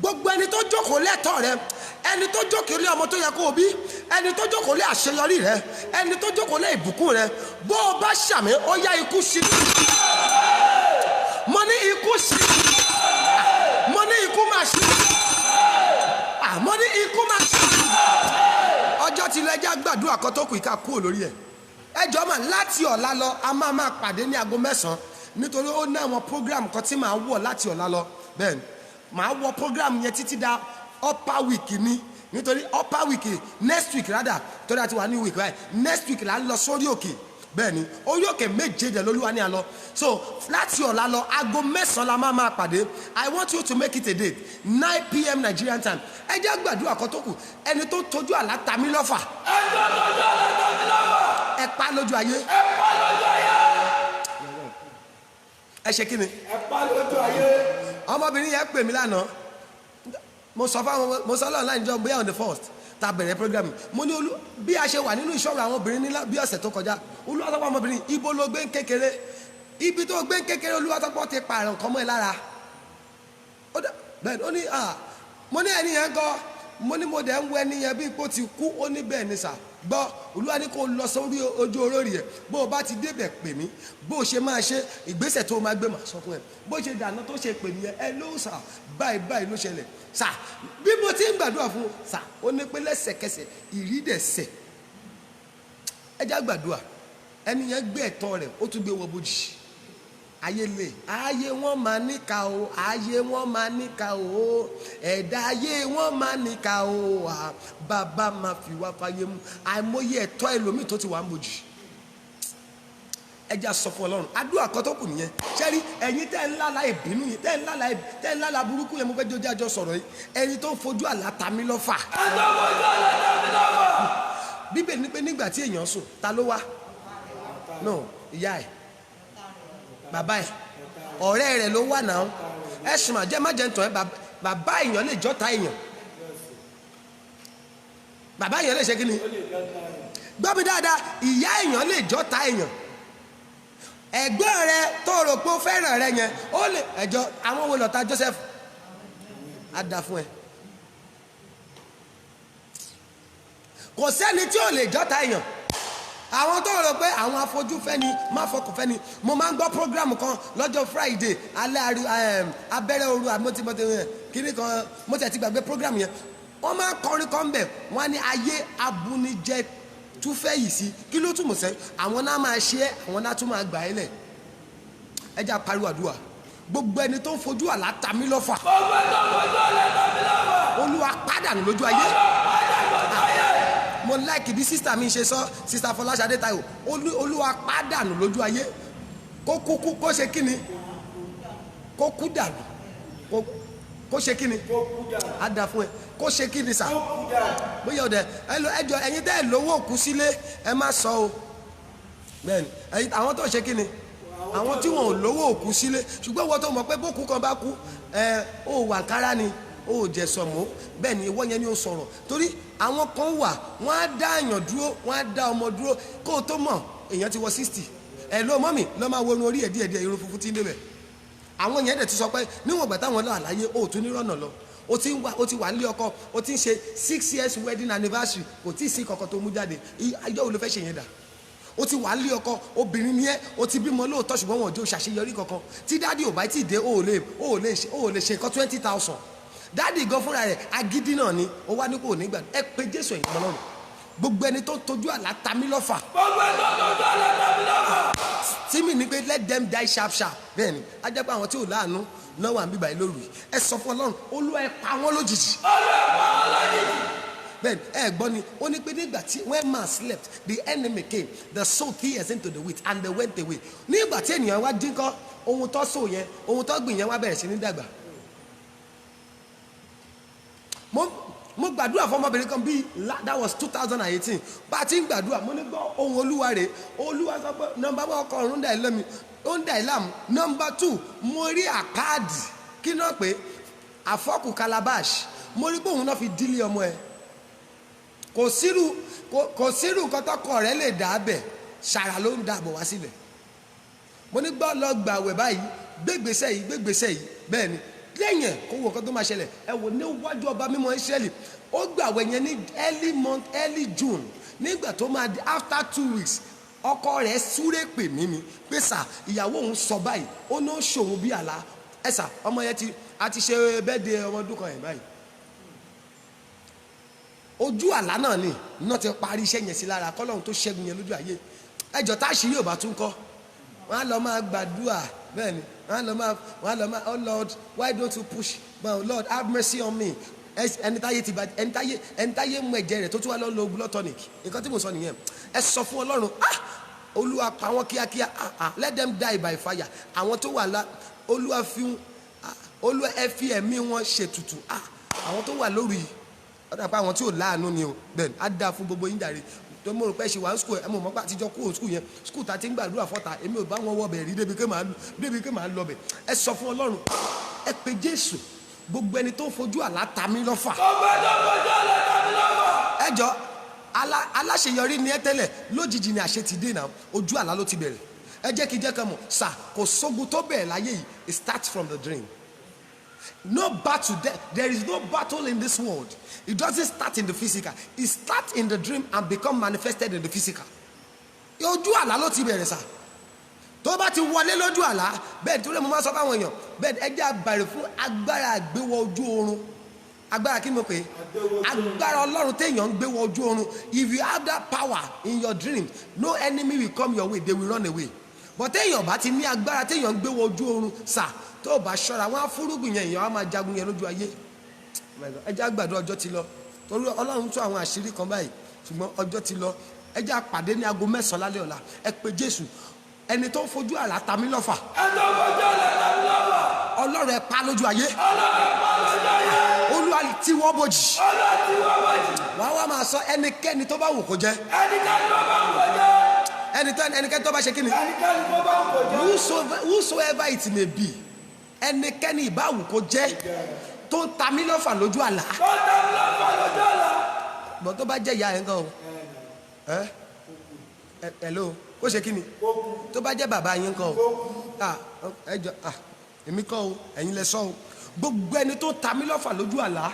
gbogbo ẹni tó jókòó lé ẹ̀tọ́ rẹ ẹni tó jókòó lé ọmọ tó yẹ kó o bí ẹni tó jókòó lé àṣeyọrí rẹ ẹni tó jókòó lé ìbùkún rẹ bó o bá ṣàmì ó yá ikú sí mo ní ikú sí mo ní ikú máa ṣe mo ní ikú máa ṣe ọjọ́ tí lẹ́jà gbàdúrà kan tó kù ìka kúrò lórí ẹ̀ ẹjọ́ mà láti ọ̀la lọ a máa pàdé ní aago 9 nítorí ó ní àwọn program kan tí màá wọ̀ láti ọ̀la lọ bẹ́ẹ̀ ni màá wọ program yẹn títí da upper week ni nítorí upper week next week rather torí àti wà ní week right next week là ń lọ sórí òkè bẹ́ẹ̀ ni orí òkè méje dẹ̀ lólúwa ní àlọ́ so láti ọ̀la lọ aago 9 la máa pàdé I want you to make it a date 9 p.m. Nigerian time ẹ jẹ́ gbàdúrà kan tó kù ẹni tó tójú àlá ta mí lọ́fà ẹ pa lójú ayé ẹ ṣe kí ni ẹ pa lójú ayé ọmọbìnrin yẹn pè mí lánàá mo sọ lọ́nà láì jọ bóyá on the 1st ta bẹ̀rẹ̀ program mo ní olú bí a ṣe wà nínú ìṣọ́ra àwọn obìnrin nílá bí ọ̀sẹ̀ tó kọjá Olúwa sọ pé ọmọbìnrin ibo ló gbé ń kékeré ibi tó gbé ń kékeré Olúwa sọ pé ó ti pààrọ̀ nǹkan mọ́ ẹ lára bẹ́ẹ̀ ó ní mo ní ẹni yẹn kọ́ mo ní mo dẹ̀ ń wẹ níyẹn bí ipò ti kú, ó ní bẹ́ẹ̀ ni sà. Gbọ́ Olúwa ní kó lọ sórí ojú olórí ẹ̀, bó o bá ti débẹ̀ pè mí, bó o ṣe máa ṣe ìgbésẹ̀ tó o máa gbé màá sọ fún ẹ, bó ṣe dànù tó ṣe pè mí ẹ ló sà báyìí báyìí ló ṣẹlẹ̀ sà. Bí mo ti ń gbàdúrà fún sà, ó ní pé lẹ́sẹ̀kẹsẹ̀ ìrídẹ̀sẹ̀. Ẹ já gbàdúrà, ẹni yẹn gbé ẹ̀tọ́ rẹ̀ ó tún gbé wọ bójì. Ayé lè, ayé wọn máa níkà o, ayé wọn máa níkà o, ẹ̀dá ayé wọn máa níkà o, bàbá máa fi wá fáyé mu. Àìmọye ẹ̀tọ́ ẹlòmíì tó ti wà ń bójì. Ẹ já sọ fún Ọlọ́run, àdúrà kan tó kù nìyẹn. Ṣẹ́rí ẹ̀yin tẹ́ ń lálàá ìbínú yìí, tẹ́ ń lálàá burúkú yẹn, mo fẹ́ jọjá jọ sọ̀rọ̀ yìí. Ẹni tó ń fojú àlá ta mí lọ́fà. Bíbélì ní pé nígbà tí èèyàn sùn, ta ló wá? No, ìyá ẹ̀, bàbá ẹ̀, ọ̀rẹ́ rẹ̀ ló wà náà. Ẹ sùn àjẹ́ má jẹ́ ń tàn ẹ́, bàbá èèyàn lè jọ́ta èèyàn. Bàbá èèyàn lè ṣe kí ni? Gbọ́ mi dáadáa, ìyá èèyàn lè jọ́ta èèyàn. Ẹ̀gbọ́n rẹ tó rò pé ó fẹ́ràn rẹ yẹn, ó lè ẹjọ́ àwọn wo lọ̀tá Joseph á dà fún ẹ. Kò sẹ́ni tí ò lè jọ́ta èèyàn. Àwọn tó rò pé àwọn afojúfẹ́ ni má fọkàn fẹ́ ni. Mo máa ń gbọ́ program kan lọ́jọ́ Friday alẹ́ abẹ́rẹ́ òru àmọ́tìmọ́tì kíní kan, mo tẹ̀ ti gbàgbé program yẹn. Wọ́n máa ń kọrin kan bẹ̀, wọ́n á ní ayé abúnijẹ́ túfẹ́ yìí sí, kí ló túmọ̀ sẹ́? Àwọn náà máa ṣe é, àwọn náà tún máa gbà ẹ́ lẹ̀. Ẹ já pariwo àdúrà, gbogbo ẹni tó ń fojú àlá ta mí lọ́fà, Olúwa pàdánù lójú ayé. Mo like bí sísítà mi ṣe sọ, sísítà Fọláṣadé Táíwò, Olúwa pàdánù lójú ayé. Kó kúkú, kó ṣe kíni? Kó kú dànù. Kó ṣe kíni? Á dà fún ẹ. Kó ṣe kíni sà? Bóyá ọ̀dẹ̀ ẹjọ́ ẹ̀yin tẹ́ ẹ̀ lówó òkú sílé ẹ má sọ o. Bẹ́ẹ̀ni ẹ̀yin àwọn tó ṣe kíni? Àwọn tí wọn ò lówó òkú sílé, ṣùgbọ́n wọ́n tó mọ̀ pé bókú kan bá kú ó wà kára ni, ó jẹ sọmọ. Bẹ́ẹ̀ ni ìwọ yẹn ni ó sọ̀rọ̀, torí àwọn kan wà wọ́n á dá èèyàn dúró, wọ́n á dá ọmọ dúró, kó o tó mọ̀ èèyàn ti wọ 60. Ẹ ló mọ́mì lọ́ máa wọnú orí ẹ̀ díẹ̀díẹ̀, irun funfun tí ń débẹ̀. Àwọn yẹn dẹ̀ ti sọ pé níwọ̀n gbà táwọn lọ́wọ́ àlàyé ó tún ní rọ́nà lọ. O ti wà nílé ọkọ, o ti ń ṣe 6 years wedding anniversary, kò tí ì sí kankan tó mú jáde. Ayọ̀ wo ló fẹ́ ṣe yẹn dà? O ti wà nílé ọkọ, obìnrin ni ẹ́, o ti bímọ lóòótọ́ ṣùgbọ́n wọn ò jẹ́ òṣàṣeyọrí kankan. Tí dáàdì ò bá tí ì dé, o ò lè ṣe nǹkan 20,000. Dáàdì gan fúnra rẹ̀ agídí náà ni, ó wá ní kò ní gbà. Ẹ pé Jésù ẹ̀yin Ọlọ́run, gbogbo ẹni tó tọ́jú àlá ta mí lọ́fà. Tí mi ní pé let them die sharp sharp. Bẹ́ẹ̀ni, á jẹ́ pé àwọn tí ò láàánú náà wà ń bíbá yìí lóru yìí. Ẹ sọ fún Ọlọ́run, Olúwa ẹ pa wọ́n lójijì. Bẹ́ẹ̀ni, ẹ gbọ́ ni, ó ní pé nígbà tí when man slept, the enemy came, the soul tears into the wheat and they went away. Nígbà tí ènìyàn wá dín kọ́, ohun tó sò yẹn, ohun tó gbìn yẹn wá bẹ̀rẹ̀ sí ní dàgbà. Mo gbàdúrà fún ọmọbìnrin kan bíi that was 2018. Bá a ti ń gbàdúrà, mo ní gbọ́ ohun Olúwa rẹ̀. Olúwa sọ pé nọ́mbà 1 ọkọ ọ̀run dà ilé mi, ó ń dà ìlàmù. Nọ́mbà 2, mo rí àkáàdì kí náà pé àfọ́kù calabash, mo rí pé òun náà fi dílé ọmọ ẹ. Kò sírù nǹkan tọkọ rẹ lè dà bẹ̀, ṣàrà ló ń dàbọ̀ wá sílẹ̀. Mo ní gbọ́ lọ gbàwẹ̀ báyìí, gbégbèsè yìí, bẹ́ẹ̀ ni. Lẹ́yìn ẹ̀ kó wo nǹkan tó máa ṣẹlẹ̀, ẹ wò níwájú ọba mímọ́ Ísírẹ́lì, ó gbàwẹ̀ yẹn ní early June. Nígbà tó máa di after 2 weeks, ọkọ rẹ̀ súré pè mí ni pé sà ìyàwó òun sọ báyìí, ó ní ó ṣòwò bí àlá. Ẹ sà ọmọ yẹn a ti ṣe birthday ọmọ ọdún kan yẹn báyìí. Ojú àlá náà ni náà ti parí iṣẹ́ yẹn sí lára, kọ́lọ́run tó ṣẹ́gun yẹn lójú ayé. Ẹjọ́ tá a ṣe yóò bá tún kọ́, wọ́n á lọ máa gbàdúrà. Bẹ́ẹ̀ ni wọ́n á lọ máa oh Lord, why don't you push? But Lord have mercy on me. Ẹni táyé mú ẹ̀jẹ̀ rẹ̀ tó tún wá lọ lo blood tonic. Nǹkan tí mo sọ nìyẹn. Ẹ sọ fún Ọlọ́run, Olúwa pa wọ́n kíákíá, let them die by fire. Àwọn tó wà lá, Olúwa ẹ fi ẹ̀mí wọn ṣètùtù. Àwọn tó wà lórí yìí, ó dà pé àwọn tí ò láàánú ni o. Bẹ́ẹ̀ ni á dáa fún gbogbo yín jàre. Tó mo rò pé ṣe wà ní skul ẹ mọ̀ mọ́pá àtijọ́ kúrò skul yẹn, skul ta ti ń gbàdúrà fọ́ta, èmi ò bá wọn wọ bẹ̀ rí débi ké màá lọ bẹ̀. Ẹ sọ fún Ọlọ́run, ẹ pe Jésù, gbogbo ẹni tó ń fojú àlá ta mí lọ́fà. Ẹ jọ aláṣeyọrí ni ẹ tẹ́lẹ̀, lójijì ni àṣẹ ti dé náà, ojú àlá ló ti bẹ̀rẹ̀. Ẹ jẹ́ kí jẹ́ kan mọ̀ sà, kò sógun tó bẹ̀rẹ̀ láyé yìí, it starts from the dream. No battle. There is no battle in this world. It doesn't start in the physical. It starts in the dream and become manifested in the physical. Ojú àlá ló ti bẹ̀rẹ̀ sà. Tó bá ti wọlé lójú àlá, bẹ́ẹ̀ tó lè mú máa sọ fáwọn èèyàn, bẹ́ẹ̀ ẹ jẹ́ àgbàrè fún agbára àgbéwọ̀ ojú oorun. Agbára kí ni mo pè é? Agbára Ọlọ́run téèyàn ń gbéwọ̀ ojú oorun. If you have that power in your dream, no enemy will come your way, they will run away. But téèyàn bá ti ní agbára téèyàn ń gbéwọ̀ ojú oorun sà, tó bá ṣọ́ra wọn á fúrúgbìn yẹn èèyàn á máa jagun yẹn lójú ayé. Ẹ jẹ́ àgbàdo ọjọ́ ti lọ. Torí Ọlọ́run tún àwọn àṣírí kan báyìí, ṣùgbọ́n ọjọ́ ti lọ. Ẹ jẹ́ àpàdé ní aago 9 lálẹ́ ọ̀la. Ẹ pe Jésù. Ẹni tó ń fojú àlá ta mí lọ́fà. Ọlọ́run ẹ pa lójú ayé. Olúwa tí wọ́n bòjì. Wàá wá máa sọ ẹnikẹ́ni tó bá wù kó jẹ́. Ẹnikẹ́ni tó bá ṣe kí ni? Whosoever it may be. Ẹnikẹ́ni ìbáwù kó jẹ́ tó ń ta mí lọ́fà lójú àlá. Bọ̀ tó bá jẹ́ ìyá ẹ̀ ń gan o. Hello, kó ṣe kí ni? Tó bá jẹ́ bàbá yín kan o. Ẹjọ́ èmi kọ́ o, ẹ̀yin lẹ sọ o. Gbogbo ẹni tó ta mí lọ́fà lójú àlá.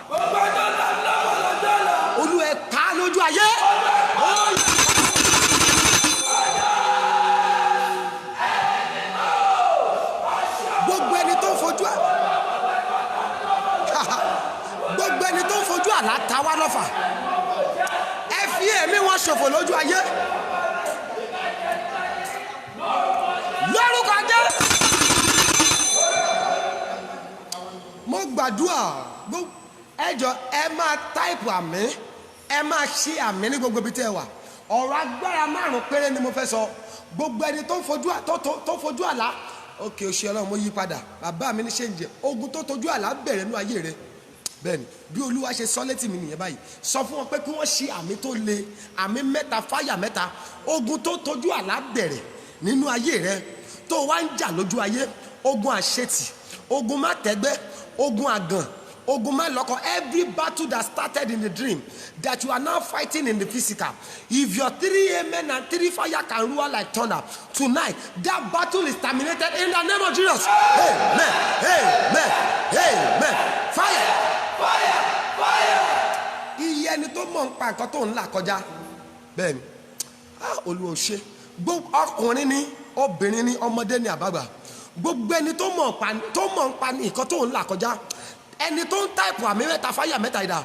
Olúwa ẹ pa lójú ayé. Gbogbo ẹni tó fojú gbogbo ẹni tó fojú àlá ta wá lọ́fà. Ẹ fi ẹ̀mí wọn ṣòfò lójú ayé. Lórúkọ Jésù. Mo gbàdúrà ẹjọ ẹ máa táìpù àmì, ẹ máa ṣí àmì ní gbogbo ibi tẹ́ ẹ wà. Ọ̀rọ̀ agbára 5 péré ni mo fẹ́ sọ. Gbogbo ẹni tó fojú àlá. Òkè òṣì Ọlọ́run mo yí padà. Bàbá mi ní ṣe ń jẹ. Ogun tó tojú àlá bẹ̀rẹ̀ nínú ayé rẹ. Bẹ́ẹ̀ni bí Olúwa ṣe sọ létí mi nìyẹn báyìí. Sọ fún wọn pé kí wọ́n ṣí àmì tó le, àmì 3, fáyà 3. Ogun tó tojú àlá bẹ̀rẹ̀ nínú ayé rẹ tó wá ń jà lójú ayé. Ogun àṣetì, ogun má tẹ́gbẹ́, ogun àgàn, ogun má lọ́kọ. Every battle that started in the dream that you are now fighting in the physical. If your 3 amen and 3 fire can roar like thunder tonight, that battle is terminated in the name of Jesus. Amen. Amen. Amen. Fire. Fire. Fire. Iye ẹni tó mọ̀ ń pa nǹkan tó ń là kọjá. Bẹ́ẹ̀ni. Olúwa ṣe. Gbogbo ọkùnrin ni, obìnrin ni, ọmọdé ni, àbágbà. Gbogbo ẹni tó mọ̀ ń pa nǹkan tó ń là kọjá. Ẹni tó ń táìpù àmì 3, fáyà 3 ìdá.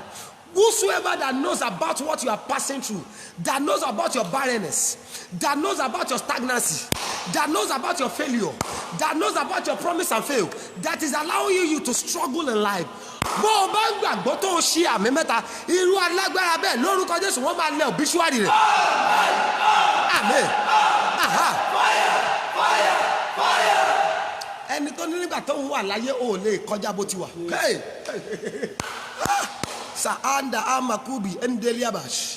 Whosoever that knows about what you are passing through, that knows about your barrenness, that knows about your stagnancy, that knows about your failure, that knows about your promise and fail, that is allowing you to struggle in life. Bó o bá ń gbàgbọ́ tó o ṣe àmì 3, irú alágbára bẹ́ẹ̀ lórúkọ Jésù wọ́n máa lẹ òbíṣúárì rẹ̀. Amen. Ẹni tó ní nígbà tó ń wà láyé ò lè kọjá bó ti wà. Sa'anda amakubi endeliabash.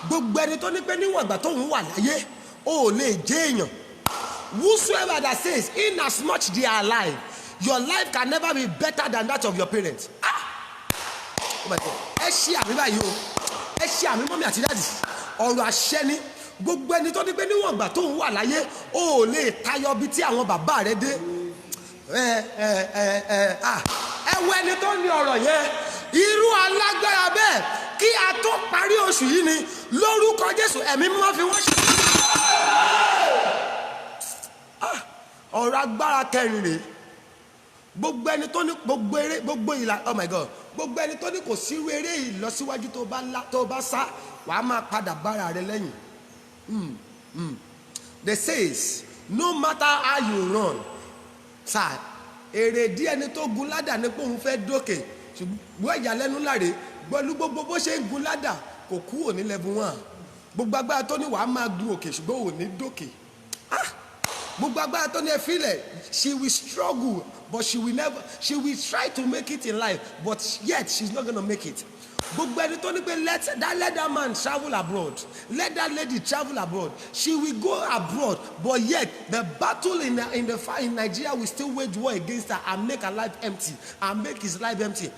Gbogbo ẹni tó ní pé níwọ̀n ìgbà tó ń wà láyé ò lè jẹ́ èèyàn. Whosoever that says in as much they are alive, your life can never be better than that of your parents. Ẹ ṣí àmì báyìí o. Ẹ ṣí àmì mọ́mí àti dáàdì. Ọ̀rọ̀ àṣẹ ni. Gbogbo ẹni tó ní pé níwọ̀n ìgbà tó ń wà láyé ò lè tayọ bí tí àwọn bàbá rẹ dé. Ẹwọ ẹni tó ní ọ̀rọ̀ yẹn, irú alágbára bẹ́ẹ̀ kí a tó parí oṣù yìí ni lórúkọ Jésù ẹ̀mí mímọ́ fi wọ́n ṣe. Ọ̀rọ̀ agbára kẹrin rèé. Gbogbo ẹni tó ní gbogbo eré gbogbo ìlà, oh my God, gbogbo ẹni tó ní kò sí eré ìlọsíwájú tó bá sá wàá máa padà bára rẹ lẹ́yìn. They says no matter how you run, sir, èrèdí ẹni tó gun ládà ní pé òun fẹ́ dókè, ṣùgbọ́n ìyàlẹ́nu láre gbọ́lú gbogbo bó ṣe ń gun ládà kò kúrò ní level 1. Gbogbo agbára tó ní wàá máa gun òkè ṣùgbọ́n ò ní dókè. Gbogbo agbára tó ní ẹ fílẹ̀, she will struggle but she will try to make it in life but yet she's not gonna make it. Gbogbo ẹni tó ní pé let that man travel abroad, let that lady travel abroad, she will go abroad but yet the battle in Nigeria will still wage war against her and make her life empty and make his life empty.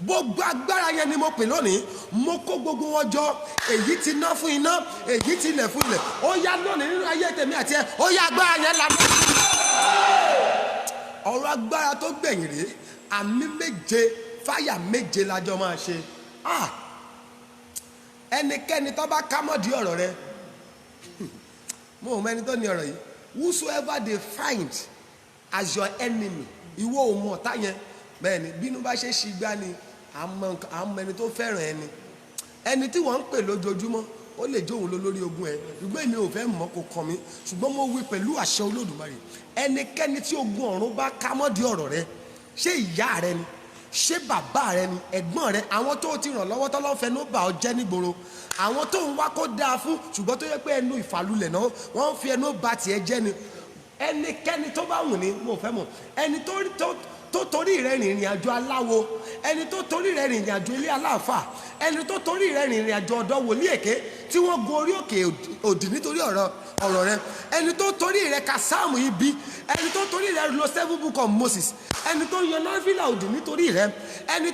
Gbogbo agbára yẹn ni mo pè lónìí, mo kó gbogbo wọn jọ. Èyí ti ná fún iná, èyí ti lẹ̀ fún ilẹ̀. Ó yá lónìí nínú ayé tèmi àti ẹ, ó yá agbára yẹn la. Ọ̀rọ̀ agbára tó gbẹ̀yìn rèé, àmì méje fáyà méje lájọ máa ṣe. Ẹnikẹ́ni tó bá kámọ́dì ọ̀rọ̀ rẹ, mo ò mẹ́ni tó ní ọ̀rọ̀ yìí, whosoever they find as your enemy, ìwọ ò mọ̀ ọ̀tá yẹn. Bẹ́ẹ̀ni bínú bá ṣe ṣìgbà ni àmọ́ ẹni tó fẹ́ràn ẹni. Ẹni tí wọ́n ń pè lójoojúmọ́ ó lè jóun lórí ogun ẹ, ṣùgbọ́n èmi ò fẹ́ mọ̀ kó kàn mí, ṣùgbọ́n mo wí pẹ̀lú àṣẹ Olódùmarè, ẹnikẹ́ni tí ogun ọ̀run bá kámọ́dì ọ̀rọ̀ rẹ, ṣé ìyá rẹ ni, ṣé bàbá rẹ ni, ẹ̀gbọ́n rẹ, àwọn tó ti ràn lọ́wọ́ tọ́lọ́ fẹ́ ló bà ọ́ jẹ́ nígboro, àwọn tó ń wá kó dáa fún ṣùgbọ́n tó yẹ pé ẹnu ìfàlùlẹ̀ náà wọ́n fi ẹnu bà tiẹ̀ jẹ́ ni. Ẹnikẹ́ni tó bá wù ní mo fẹ́ mọ̀, ẹni tó torí rẹ̀ rìnrìn àjò aláwo, ẹni tó torí rẹ̀ rìnrìn àjò ilé aláàfà, ẹni tó torí rẹ̀ rìnrìn àjò ọ̀dọ̀ wòlíì èké tí wọ́n gun orí òkè òdì nítorí ọ̀rọ̀ rẹ̀, ẹni tó torí rẹ̀ ka sáàmù ibi, ẹni tó torí rẹ̀ lọ 7 book of Moses, ẹni tó yan náfìlà òdì nítorí rẹ̀, ẹni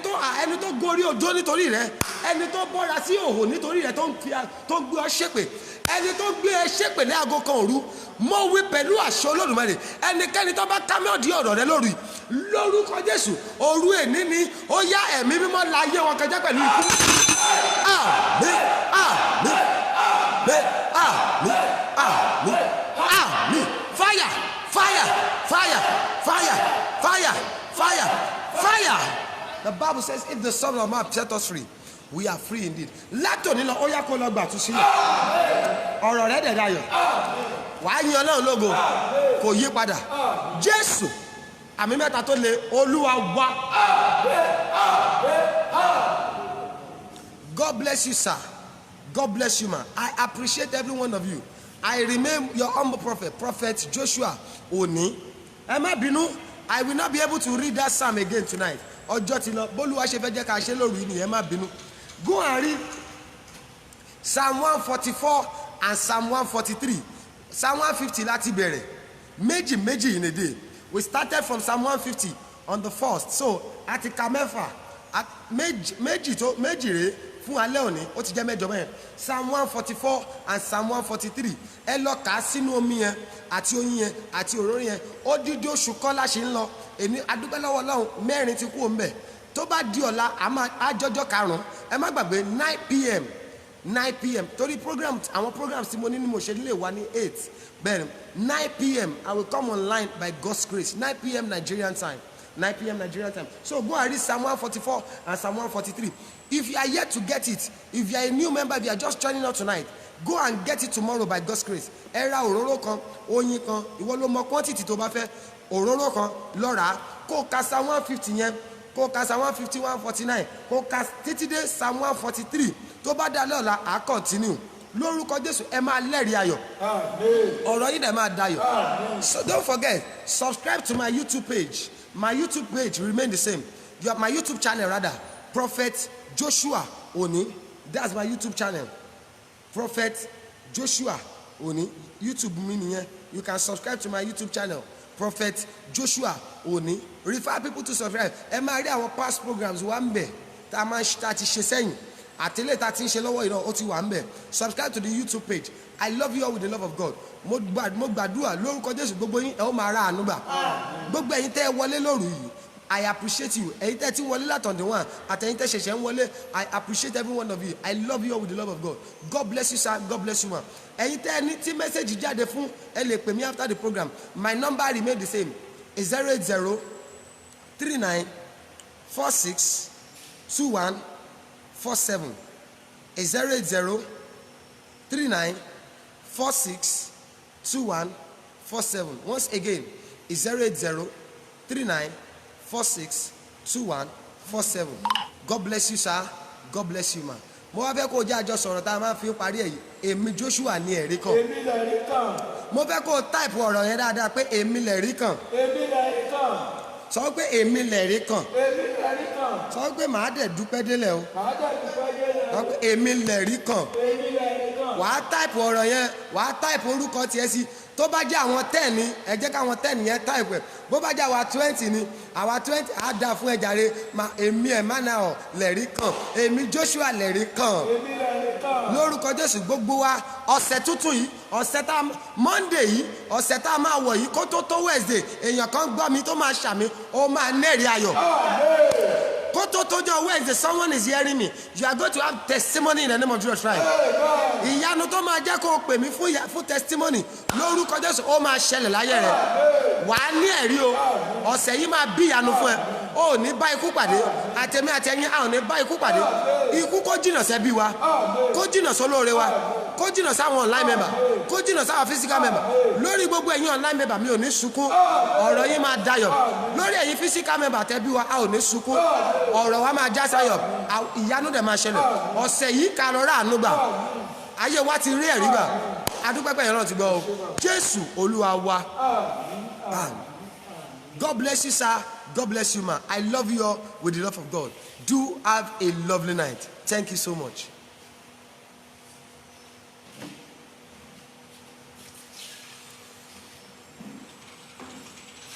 tó gun orí odó nítorí rẹ̀, ẹni tó bọ́ra sí òhò nítorí rẹ̀, tó ń gbé ọ ṣépè, ẹni tó gbé ẹ ṣépè ní aago kan òru, mo wí pẹ̀lú àṣẹ Olódùmarè, ẹnikẹ́ni tó bá kámẹ́ọ̀dì ọ̀rọ̀ rẹ lórí lórúkọ Jésù, òru èní ni ó yá ẹ̀mí mímọ́ la ayé wọn kọjá pẹ̀lú ikú. Àmín, àmín, àmín, àmín, àmín, àmín. Fire, fire, fire, fire, fire, fire, fire. The Bible says if the Son of Man set us free, we are free indeed. Látòní lọ ó yá kó lọ gbà tú sílẹ̀. Ọ̀rọ̀ rẹ̀ dẹ̀ dayọ̀. Wàá yin Ọlọ́run lógo, kò yí padà. Jésù, àmì mẹ́ta tó le, Olúwa wá. God bless you, sir. God bless you, man. I appreciate every one of you. I remain your humble prophet, Prophet Joshua Oni. Ẹ má bínú, I will not be able to read that psalm again tonight. Ọjọ́ ti lọ, bólúwa ṣe fẹ́ jẹ́ ká ṣe lóru yìí, ẹ má bínú. Go and read Psalm 144 and Psalm 143. Psalm 150 láti bẹ̀rẹ̀. Méjì in a day. We started from Psalm 150 on the 1st. So, àti ka mẹ́fà, méjì rèé fún alẹ́ òní, ó ti jẹ́ mẹ́jọ mẹ́rin. Psalm 144 and Psalm 143. Ẹ lọ kà á sínú omi yẹn, àti oyin yẹn, àti òróró yẹn. Ó dídí oṣù kọ́lá ṣe ń lọ. Èmi adúpẹ́ lọ́wọ́ Ọlọ́run, mẹ́rin ti kú òǹbẹ̀. Tó bá di ọ̀la, àjọjọ́ karùn-ún. Ẹ má gbàgbé 9 p.m. torí àwọn programs tí mo ní mo ṣe lè wá ní 8. Bẹ́ẹ̀ni 9 p.m. I will come online by God's grace. 9 p.m. Nigerian time. 9 p.m. Nigerian time. So go and read Psalm 144 and Psalm 143. If you are yet to get it, if you are a new member, if you are just joining us tonight, go and get it tomorrow by God's grace. Ẹ ra òróró kan, oyin kan, ìwọ ló mọ quantity tó bá fẹ́. Òróró kan lọ rà á, kó ka Psalm 150 yẹn, kó ka Psalm 150, 149, kó ka títí dé Psalm 143. Tó bá dá lọ́la, à continue. Lórúkọ Jésù, ẹ máa lẹ́rìí ayọ̀. Ọ̀rọ̀ yìí dẹ̀ máa dayọ̀. So don't forget, subscribe to my YouTube page. My YouTube page remain the same. You have my YouTube channel rather, Prophet Joshua Oni. That's my YouTube channel, Prophet Joshua Oni. YouTube mi nìyẹn. You can subscribe to my YouTube channel, Prophet Joshua Oni. Refer people to subscribe. Ẹ máa rí àwọn past programs wà ń bẹ̀ tá a máa ti ṣe sẹ́yìn. Àtẹ̀lé tá a ti ń ṣe lọ́wọ́ ìran ó ti wà ń bẹ̀. Subscribe to the YouTube page. I love you all with the love of God. Mo gbàdúrà lórúkọ Jésù, gbogbo yín ẹ ó máa ra àánú gbà. Gbogbo ẹ̀yin tẹ́ ẹ wọlé lóru yìí, I appreciate you. Ẹ̀yin tẹ́ ti wọlé látọ̀dẹ̀ wọn, àtẹ̀yin tẹ́ ṣẹ̀ṣẹ̀ ń wọlé, I appreciate every one of you. I love you all with the love of God. God bless you, sir. God bless you, ma. Ẹ̀yin tẹ́ ní tí message jáde fún, ẹ lè pè mí after the program. My number remain the same. It's 08039462147. It's 08039462147. Once again, it's 08039462147. God bless you, sir. God bless you, ma. Mo wá fẹ́ kó jẹ́ àjọ sọ̀rọ̀ tá a máa fi ń parí èyí. Èmi Joshua ní ẹ̀rí kan. Èmi lẹ̀rí kan. Mo fẹ́ kó type ọ̀rọ̀ yẹn dáadáa pé èmi lẹ̀rí kan. Èmi lẹ̀rí kan. Sọ pé èmi lẹ̀rí kan. Èmi lẹ̀rí kan. Sọ pé màá dẹ̀ dúpẹ́ délẹ̀ o. Màá dẹ̀ dúpẹ́ délẹ̀. Sọ pé èmi lẹ̀rí kan. Èmi lẹ̀rí kan. Wàá type ọ̀rọ̀ yẹn, wàá type orúkọ tiẹ̀ sí. Tó bá jẹ́ àwọn 10 ni, ẹ jẹ́ káwọn 10 yẹn type ẹ̀. Bó bá jẹ́ àwa 20 ni, àwa 20 á dà fún ẹ̀jàre. Èmi Emmanuel lẹ̀rí kan. Èmi Joshua lẹ̀rí kan. Èmi lẹ̀rí lórúkọ Jésù. Gbogbo wa ọ̀sẹ̀ tuntun yìí, ọ̀sẹ̀ tá Monday yìí, ọ̀sẹ̀ tá máa wọ̀ yìí kó tó Wednesday, èèyàn kan gbọ́ mi tó máa ṣàmì, ó máa nẹ́rìí ayọ̀. Kó tó jọ Wednesday, someone is hearing me. You are going to have testimony in the name of Jesus Christ. Ìyanu tó máa jẹ́ kó o pè mí fún testimony lórúkọ Jésù, ó máa ṣẹlẹ̀ láyé rẹ̀. Wà á ní ẹ̀rí o. Ọ̀sẹ̀ yìí máa bí ìyanu fún ẹ. O ò ní bá ikú pàdé. Àtẹ̀mí àtẹ̀yìn a ò ní bá ikú pàdé. Ikú kó jìnnà sẹ́bí wa. Kó jìnnà sólóore wa. Kó jìnnà sáwọn online member. Kó jìnnà sáwọn physical member. Lórí gbogbo ẹ̀yin online member mi ò ní sunkún. Ọ̀rọ̀ yín máa dayọ̀. Lórí ẹ̀yin physical member tẹ́bí wa a ò ní sunkún. Ọ̀rọ̀ wa máa já sáyọ̀. Ìyanu dẹ̀ máa ṣẹlẹ̀. Ọ̀sẹ̀ yìí ká lọ rà àánú gbà. Ayé wa ti rí ẹ̀rí gbà. Adúpẹ́pẹ́ yẹn náà ti gbọ́ o. Jésù Olúwa wa. God bless you, sir. God bless you, ma. I love you all with the love of God. Do have a lovely night. Thank you so much.